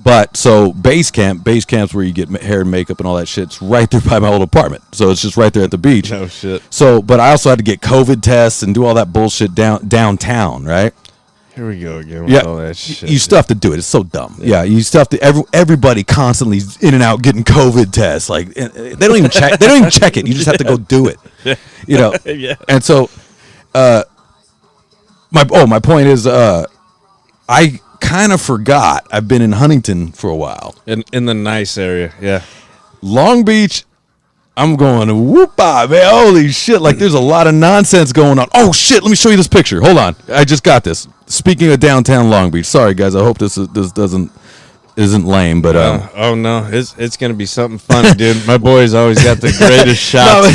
But so base camp's where you get hair and makeup and all that shit's right there by my old apartment. So it's just right there at the beach. Oh shit. So, but I also had to get COVID tests and do all that bullshit downtown, right? Here we go again with all that shit. You still have to do it. It's so dumb. Yeah, you still have to. Everybody constantly in and out getting COVID tests. Like they don't even check. They don't even check it. You just have to go do it. Yeah. And so, my point is, I kind of forgot. I've been in Huntington for a while. In the nice area, yeah. Long Beach, I'm going, whoop-ah, man, holy shit. Like, there's a lot of nonsense going on. Oh, shit, let me show you this picture. Hold on. I just got this. Speaking of downtown Long Beach. Sorry, guys. I hope this isn't lame, but... oh, no. It's going to be something funny, dude. My boy's always got the greatest shot. No,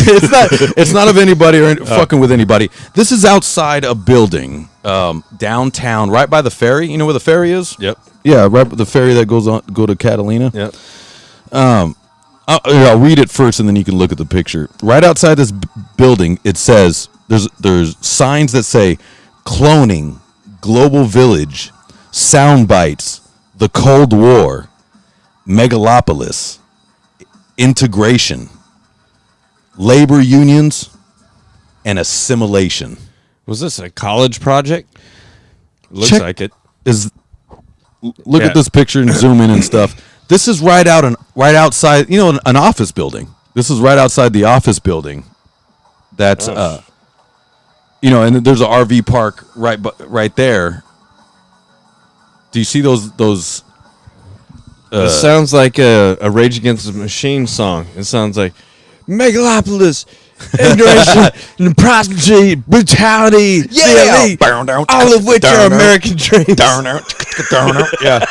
it's not of anybody or fucking with anybody. This is outside a building, downtown, right by the ferry. You know where the ferry is? Yep. Yeah, right by the ferry that go to Catalina. Yep. I'll read it first, and then you can look at the picture. Right outside this building, it says there's signs that say cloning, global village, sound bites, the Cold War, megalopolis, integration, labor unions, and assimilation. Was this a college project? Looks like it. Look at this picture and zoom in and stuff. This is right outside, an office building. This is right outside the office building. That's, and there's an RV park right there. Do you see those? It sounds like a Rage Against the Machine song. It sounds like megalopolis, integration, prostitution, brutality, all of which are American dreams. Yeah.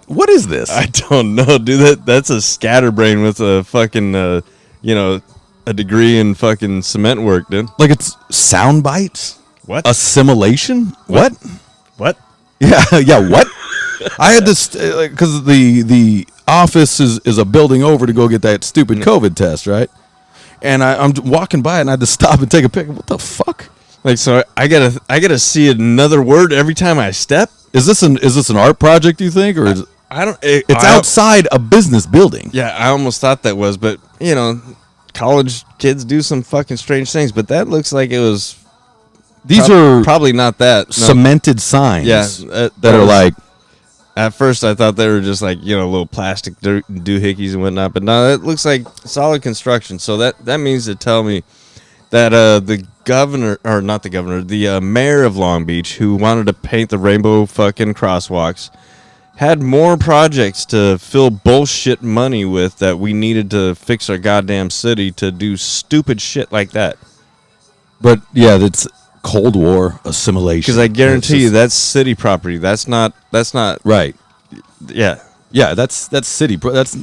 What is this? I don't know, dude. That's a scatterbrain with a fucking, a degree in fucking cement work, dude. Like it's sound bites? What? Assimilation? What? Yeah, what? I had this because the office is a building over to go get that stupid COVID test, right? And I'm walking by it and I had to stop and take a picture. What the fuck? Like, so I gotta see another word every time I step. Is this an art project? You think, or is it's outside a business building? Yeah, I almost thought that was, but college kids do some fucking strange things. But that looks like it was. These are probably not that cemented signs. Yeah, that are like. At first, I thought they were just like, little plastic doohickeys and whatnot. But no, it looks like solid construction. So that means to tell me that the governor, or not the governor, the mayor of Long Beach, who wanted to paint the rainbow fucking crosswalks, had more projects to fill bullshit money with that we needed to fix our goddamn city to do stupid shit like that. But yeah, that's Cold War assimilation. Because I guarantee you that's city property. That's not right. Yeah. Yeah, that's city. That's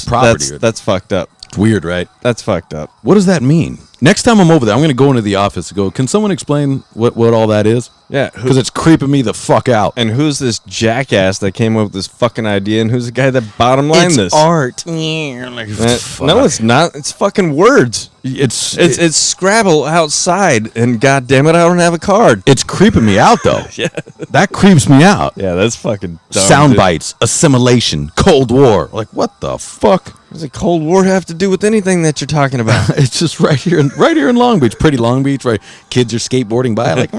property. That's fucked up. It's weird, right? That's fucked up. What does that mean? Next time I'm over there, I'm going to go into the office and go, can someone explain what all that is? Yeah. Because it's creeping me the fuck out. And who's this jackass that came up with this fucking idea? And who's the guy that bottom lined this? It's art. Like, no, it's not. It's fucking words. It's Scrabble outside. And goddamn it, I don't have a card. It's creeping me out, though. Yeah. That creeps me out. Yeah, that's fucking dumb. Sound bites, assimilation, Cold War. Like, what the fuck? What does a Cold War have to do with anything that you're talking about? It's just right here in Long Beach. Pretty Long Beach, right? Kids are skateboarding by. Like,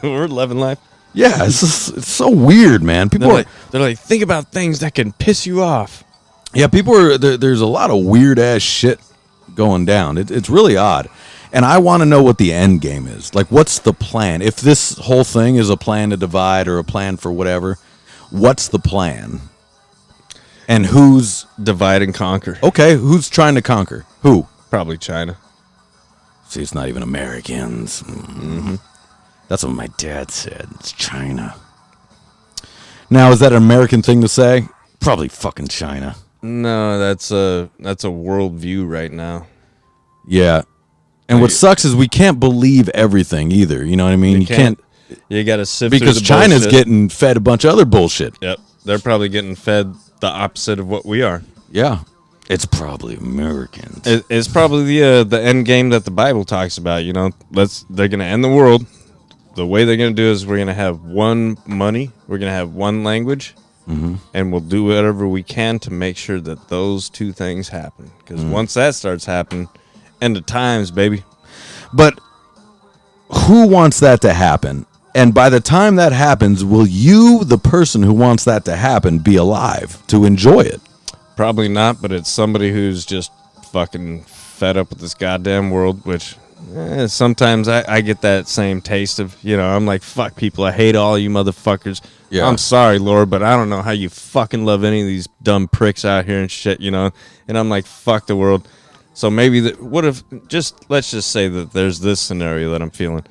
we're loving life. Yeah, it's so weird, man. They're like, think about things that can piss you off. Yeah, there's a lot of weird ass shit going down. It's really odd. And I want to know what the end game is. Like, what's the plan? If this whole thing is a plan to divide or a plan for whatever, what's the plan? And who's divide and conquer? Okay, who's trying to conquer? Who? Probably China. See, it's not even Americans. Mm-hmm. That's what my dad said. It's China. Now, is that an American thing to say? Probably fucking China. No, that's a worldview right now. Yeah. And what sucks is we can't believe everything either. You know what I mean? You can't. You got to sift because through the China's bullshit. Getting fed a bunch of other bullshit. Yep. They're probably getting fed the opposite of what we are. Yeah. It's probably Americans. It's probably the end game that the Bible talks about. They're going to end the world. The way they're going to do is we're going to have one money. We're going to have one language. Mm-hmm. And we'll do whatever we can to make sure that those two things happen. Because once that starts happening, end of times, baby. But who wants that to happen? And by the time that happens, will you, the person who wants that to happen, be alive to enjoy it? Probably not, but it's somebody who's just fucking fed up with this goddamn world, which sometimes I get that same taste of, I'm like, fuck people. I hate all you motherfuckers. Yeah. I'm sorry, Lord, but I don't know how you fucking love any of these dumb pricks out here and shit, And I'm like, fuck the world. So maybe, let's just say that there's this scenario that I'm feeling.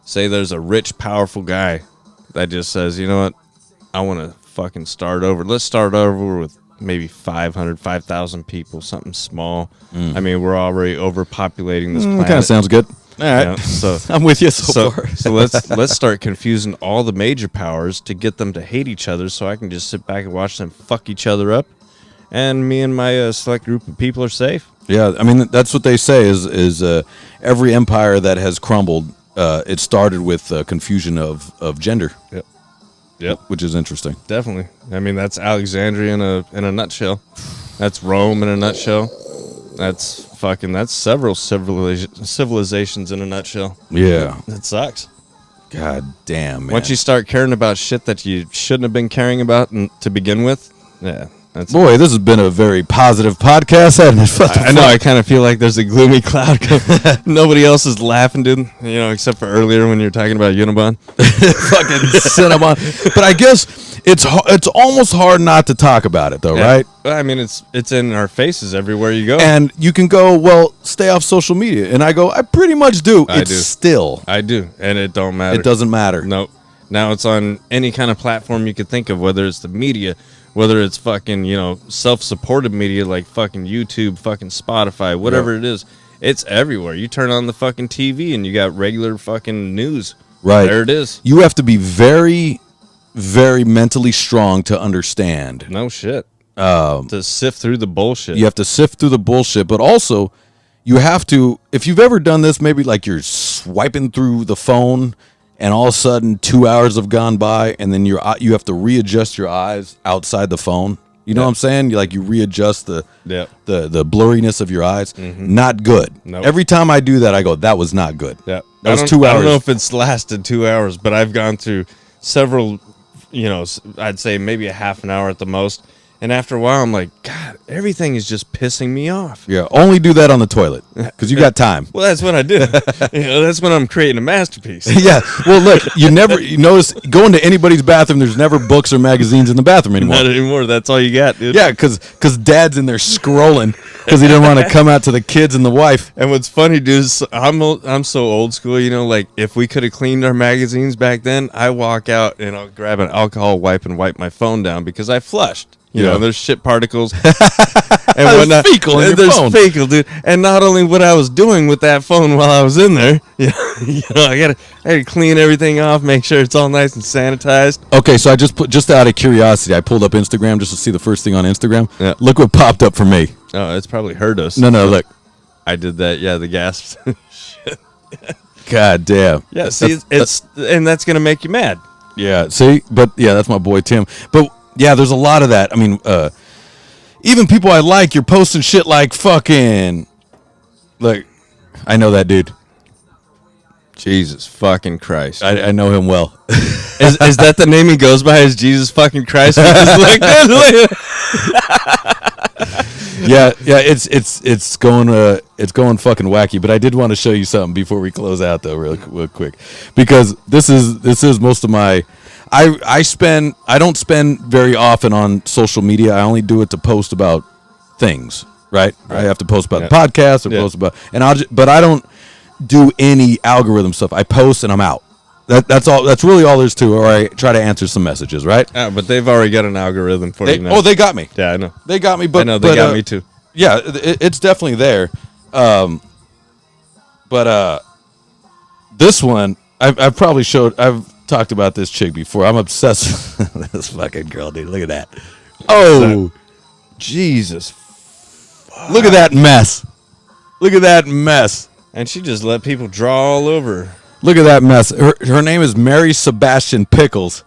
Say there's a rich, powerful guy that just says, you know what, I want to fucking start over. Let's start over with maybe 5,000 people, something small. I mean, we're already overpopulating this planet. Kind of sounds good. All right, so I'm with you so far. So let's start confusing all the major powers to get them to hate each other, so I can just sit back and watch them fuck each other up, and me and my select group of people are safe. Yeah, I mean that's what they say is every empire that has crumbled, it started with confusion of gender. Yep, which is interesting. Definitely. I mean, that's Alexandria in a nutshell. That's Rome in a nutshell. That's several civilizations in a nutshell. Yeah, it sucks. God damn, man. Once you start caring about shit that you shouldn't have been caring about to begin with, yeah. Boy, this has been a very positive podcast, hasn't it? I know. I kind of feel like there's a gloomy cloud. Nobody else is laughing, dude. Except for earlier when you were talking about Unibon. Fucking Cinnabon. But I guess it's almost hard not to talk about it, though, right? I mean, it's in our faces everywhere you go. And you can go, well, stay off social media. And I go, I pretty much do. I do. And it don't matter. It doesn't matter. Nope. Now it's on any kind of platform you could think of, whether it's the media, whether it's fucking, self-supported media like fucking YouTube, fucking Spotify, whatever it is. It's everywhere. You turn on the fucking TV and you got regular fucking news. Right. There it is. You have to be very, very mentally strong to understand. No shit. To sift through the bullshit. You have to sift through the bullshit, but also you have to, if you've ever done this, maybe like you're swiping through the phone and all of a sudden 2 hours have gone by, and then you have to readjust your eyes outside the phone. You know what I'm saying? You readjust the blurriness of your eyes. Mm-hmm. Not good. Nope. Every time I do that, I go, that was not good. Yeah. That was 2 hours. I don't know if it's lasted 2 hours, but I've gone through several, I'd say maybe a half an hour at the most. And after a while, I'm like, God, everything is just pissing me off. Yeah, only do that on the toilet because you got time. Well, that's what I do. That's when I'm creating a masterpiece. Yeah. Well, look, you notice going to anybody's bathroom. There's never books or magazines in the bathroom anymore. Not anymore. That's all you got, dude. Yeah, because Dad's in there scrolling because he didn't want to come out to the kids and the wife. And what's funny, dude, is I'm so old school. Like if we could have cleaned our magazines back then, I walk out and I'll grab an alcohol wipe and wipe my phone down because I flushed. There's shit particals and whatnot. There's fecal, dude. And not only what I was doing with that phone while I was in there, I had to clean everything off, make sure it's all nice and sanitized. Okay, so I just out of curiosity, I pulled up Instagram just to see the first thing on Instagram. Yeah. Look what popped up for me. Oh, it's probably hurt us. No, look. I did that. Yeah, the gasps. Shit. God damn. Yeah, see, and that's gonna make you mad. Yeah, see, but yeah, that's my boy Tim. But yeah, there's a lot of that. I mean, even people I like, you're posting shit like fucking, like, I know that dude. Jesus fucking Christ. I know him well. Is that the name he goes by? Is Jesus fucking Christ? Yeah, it's going fucking wacky. But I did want to show you something before we close out though, real quick, because this is most of my. I don't spend very often on social media. I only do it to post about things, right? I have to post about the podcast or post about, but I don't do any algorithm stuff. I post and I'm out. That's all. That's really all there's to it. Or I try to answer some messages, right? Yeah, but they've already got an algorithm for you now. Oh, they got me. Yeah, I know. They got me. But I know they got me too. Yeah, it's definitely there. But this one, I've talked about this chick before. I'm obsessed with this fucking girl, dude. Look at that. Oh, Jesus. Look at that mess. Look at that mess. And she just let people draw all over her. Look at that mess. Her name is Mary Sebastian Pickles,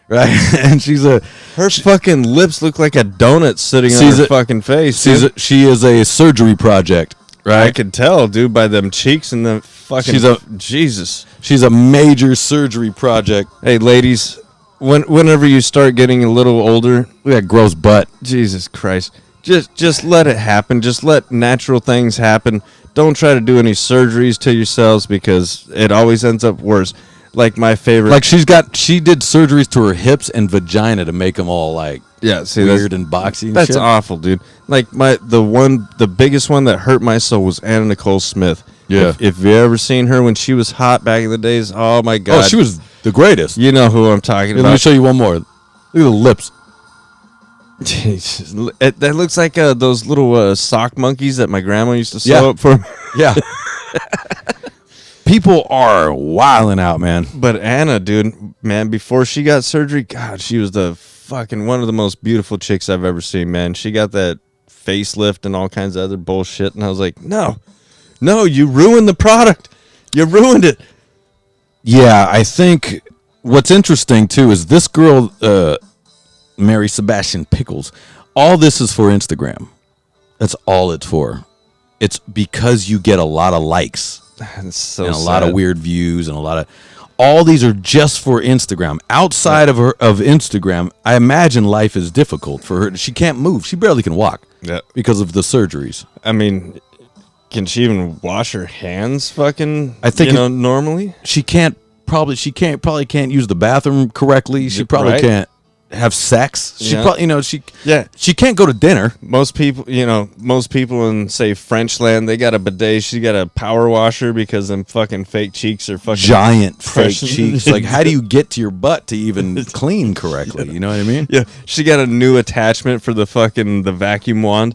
right? And her fucking lips look like a donut sitting on her fucking face. She is a surgery project, right? I could tell, dude, by them cheeks and the fucking Jesus. She's a major surgery project. Hey, ladies, whenever you start getting a little older, look at that gross butt. Jesus Christ. Just let it happen. Just let natural things happen. Don't try to do any surgeries to yourselves because it always ends up worse. Like my favorite. Like she did surgeries to her hips and vagina to make them all like weird and boxy. And that's shit. Awful, dude. Like the biggest one that hurt my soul was Anna Nicole Smith. Yeah. If you ever seen her when she was hot back in the days, oh my God. Oh, she was the greatest. You know who I'm talking about. Let me show you one more. Look at the lips. Jesus. That looks like those little sock monkeys that my grandma used to sew up for me. Yeah. People are wilding out, man. But Anna, dude, man, before she got surgery, God, she was the fucking one of the most beautiful chicks I've ever seen, man. She got that facelift and all kinds of other bullshit, and I was like, no, you ruined the product. You ruined it. Yeah, I think what's interesting, too, is this girl, Mary Sebastian Pickles, all this is for Instagram. That's all it's for. It's because you get a lot of likes. That's so and a sad. lot of weird views and all these are just for Instagram. Outside of Instagram, I imagine life is difficult for her. She can't move. She barely can walk because of the surgeries. I mean, can she even wash her hands fucking, I think normally? She probably can't use the bathroom correctly. She probably can't have sex. She probably, she can't go to dinner. Most people in say French land, they got a bidet. She got a power washer because them fucking fake cheeks are fucking giant fake cheeks. Like, how do you get to your butt to even clean correctly? You know what I mean? Yeah. She got a new attachment for the vacuum wand.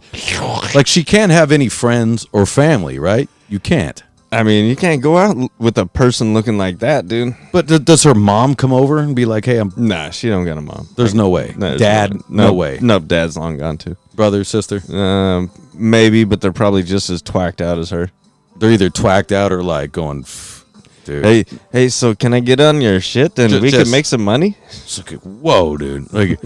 Like, she can't have any friends or family, right? You can't. I mean, you can't go out with a person looking like that, dude. But does her mom come over and be like, hey, Nah, she don't got a mom. There's no way. Dad, no way. Nope, dad's long gone, too. Brother, sister? Maybe, but they're probably just as twacked out as her. They're either twacked out or like going, dude. Hey, so can I get on your shit and we can make some money? It's like, whoa, dude. Like,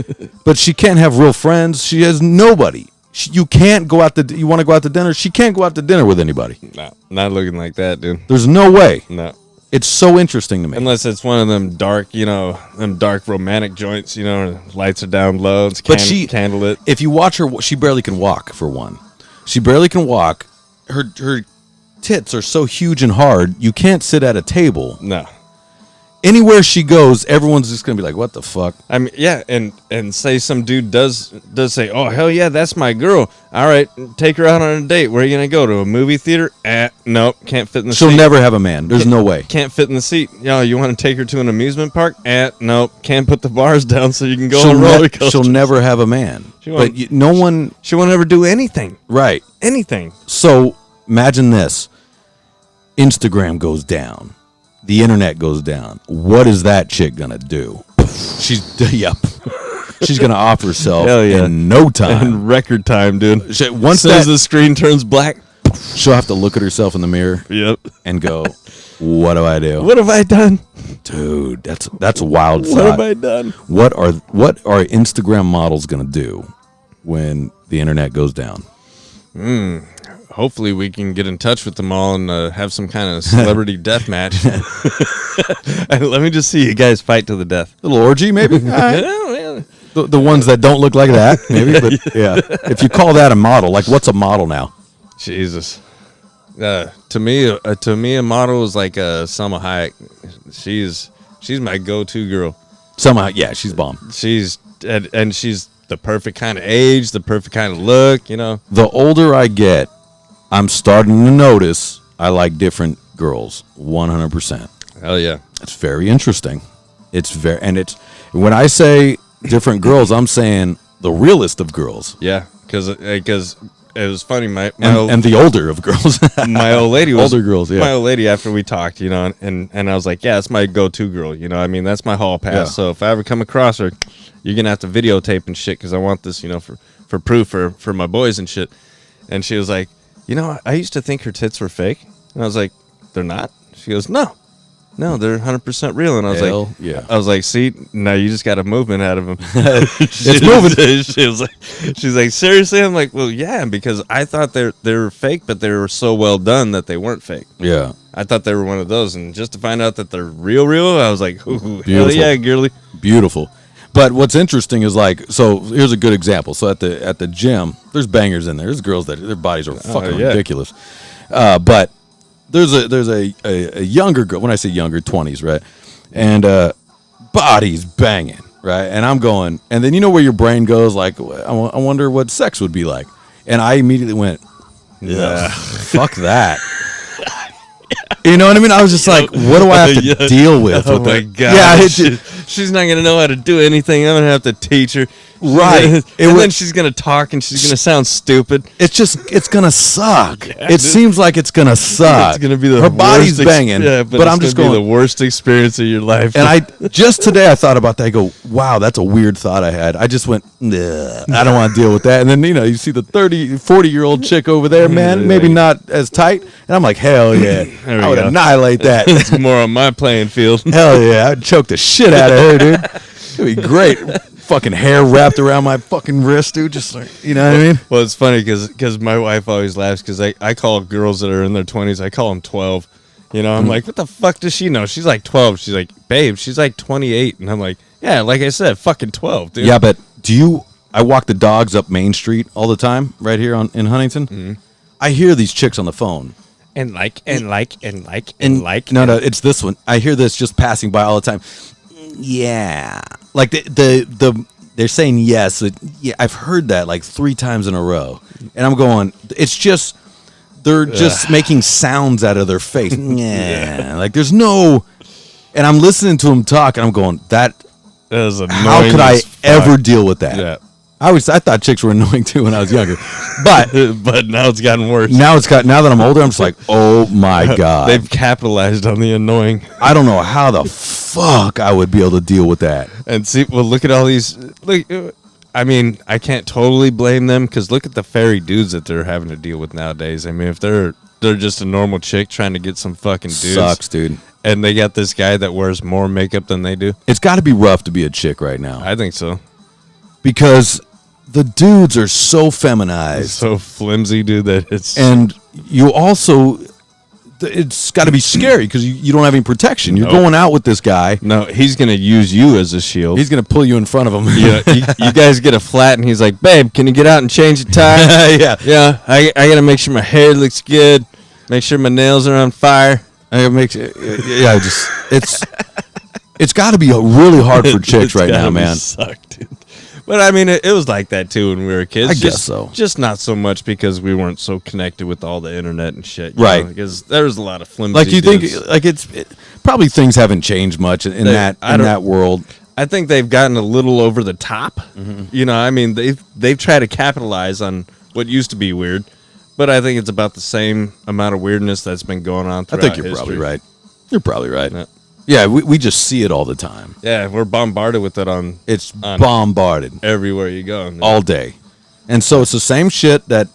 but she can't have real friends. She has nobody. You can't go out you want to go out to dinner? She can't go out to dinner with anybody. No, not looking like that, dude. There's no way. No. It's so interesting to me. Unless it's one of them dark, them dark romantic joints, lights are down low, it's But she candlelit. If you watch her, she barely can walk. For one, she barely can walk. Her tits are so huge and hard. You can't sit at a table. No. Anywhere she goes, everyone's just gonna be like, "What the fuck?" I mean, yeah, and say some dude does say, "Oh hell yeah, that's my girl." All right, take her out on a date. Where are you gonna go, to a movie theater? Nope, can't fit in the seat. She'll never have a man. There's no way. Can't fit in the seat. You want to take her to an amusement park? Nope, can't put the bars down so you can go on a roller coaster. She'll never have a man. She won't ever do anything. Right. Anything. So imagine this: Instagram goes down. The internet goes down. What is that chick gonna do? She's gonna off herself in no time. In record time, dude. Once the screen turns black, she'll have to look at herself in the mirror. Yep. And go, what do I do? What have I done? Dude, that's a wild thought. What have I done? What are Instagram models gonna do when the internet goes down? Hopefully we can get in touch with them all and have some kind of celebrity death match. Let me just see you guys fight to the death. A little orgy, maybe? Yeah. The ones that don't look like that, maybe. But yeah, if you call that a model, like what's a model now? Jesus. To me, a model is like Selma Hayek. She's my go-to girl. Selma, yeah, she's bomb. She's the perfect kind of age, the perfect kind of look. The older I get, I'm starting to notice I like different girls. 100%. Hell yeah. It's very interesting. When I say different girls, I'm saying the realest of girls. Yeah, because it was funny. And the older of girls. My old lady was older girls. Yeah. My old lady, after we talked, and I was like, yeah, that's my go-to girl. I mean, that's my hall pass. Yeah. So if I ever come across her, you're gonna have to videotape and shit because I want this, for proof for my boys and shit. And she was like, I used to think her tits were fake, and I was like, they're not. She goes, no, they're 100% real. And I was yeah. I was like, see, now you just got a movement out of them. It's moving. She's like, seriously? I'm like, well, yeah, because I thought they were fake, but they were so well done that they weren't fake. Yeah. I thought they were one of those, and just to find out that they're real, I was like, ooh, Beautiful. hell yeah, girly. Beautiful. But what's interesting is so here's a good example. So at the gym, there's bangers in there. There's girls that their bodies are fucking ridiculous. But there's a younger girl. When I say younger, 20s, right? And body's banging, right? And I'm going, and then where your brain goes, like, I wonder what sex would be like. And I immediately went, yeah, fuck that. You know what I mean? I was just like, what do I have to deal with? Oh my God. Yeah, she's not going to know how to do anything. I'm going to have to teach her. Right. Then she's going to talk and she's going to sound stupid. It's going to suck. Yeah, it seems like it's going to suck. It's going to be her body's banging. Yeah, but I'm just going the worst experience of your life. And just today I thought about that. I go, wow, that's a weird thought I had. I just went, nah, I don't want to deal with that. And then, you see the 30, 40-year-old chick over there, man, maybe not as tight. And I'm like, hell yeah. I would annihilate that. It's more on my playing field. Hell yeah. I'd choke the shit out of her, dude. It'd be great. Fucking hair wrapped around my fucking wrist, dude. Just like, you know what I mean? Well, it's funny because my wife always laughs because I call girls that are in their 20s, I call them 12. I'm like, what the fuck does she know? She's like 12. She's like, babe, she's like 28. And I'm like, yeah, like I said, fucking 12, dude. Yeah, but I walk the dogs up Main Street all the time right here in Huntington. Mm-hmm. I hear these chicks on the phone. No, it's this one. I hear this just passing by all the time. Yeah, like they're saying yes. Yeah, I've heard that like 3 times in a row, and I'm going. It's just they're just making sounds out of their face. Yeah, like there's no. And I'm listening to them talk, and I'm going. That is annoying. How could I ever deal with that? Yeah. I thought chicks were annoying too when I was younger, but now it's gotten worse. Now that I'm older, I'm just like, oh my God, they've capitalized on the annoying. I don't know how the fuck I would be able to deal with that. And see, well, look at all these. I mean, I can't totally blame them because look at the fairy dudes that they're having to deal with nowadays. I mean, if they're just a normal chick trying to get some fucking dudes, sucks, dude. And they got this guy that wears more makeup than they do. It's got to be rough to be a chick right now. I think so. Because the dudes are so feminized. So flimsy, dude, that it's... And you also... it's got to be scary because you don't have any protection. You're going out with this guy. No, he's gonna use you as a shield. He's gonna pull you in front of him. Yeah, you guys get a flat, and he's like, "Babe, can you get out and change the tire?" Yeah. I gotta make sure my hair looks good, make sure my nails are on fire. I gotta make sure, it's got to be really hard for chicks right now, man. Sucked, dude. But I mean, it was like that too when we were kids. I guess so. Just not so much because we weren't so connected with all the internet and shit, right? Because there was a lot of flimsy. Like you dudes. think, like probably things haven't changed much in that world. I think they've gotten a little over the top. Mm-hmm. You know, I mean, they've tried to capitalize on what used to be weird, but I think it's about the same amount of weirdness that's been going on throughout I think you're history. probably right. You're probably right. Yeah. We just see it all the time. Yeah, we're bombarded with it on bombarded everywhere you go. All day. And so it's the same shit that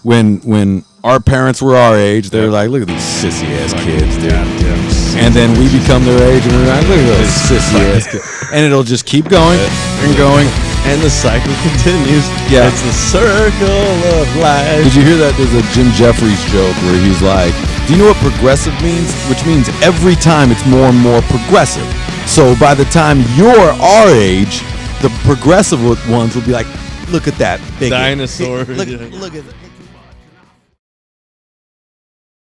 when our parents were our age, they're like, look at these sissy ass kids, dude. Yeah. And then we become their age and we're like, look at those sissy ass kids. And it'll just keep going and going. And the cycle continues. Yeah. It's the circle of life. Did you hear that? There's a Jim Jeffries joke where he's like, do you know what progressive means? Which means every time it's more and more progressive. So by the time you're our age, the progressive ones will be like, look at that big dinosaur. Look at it.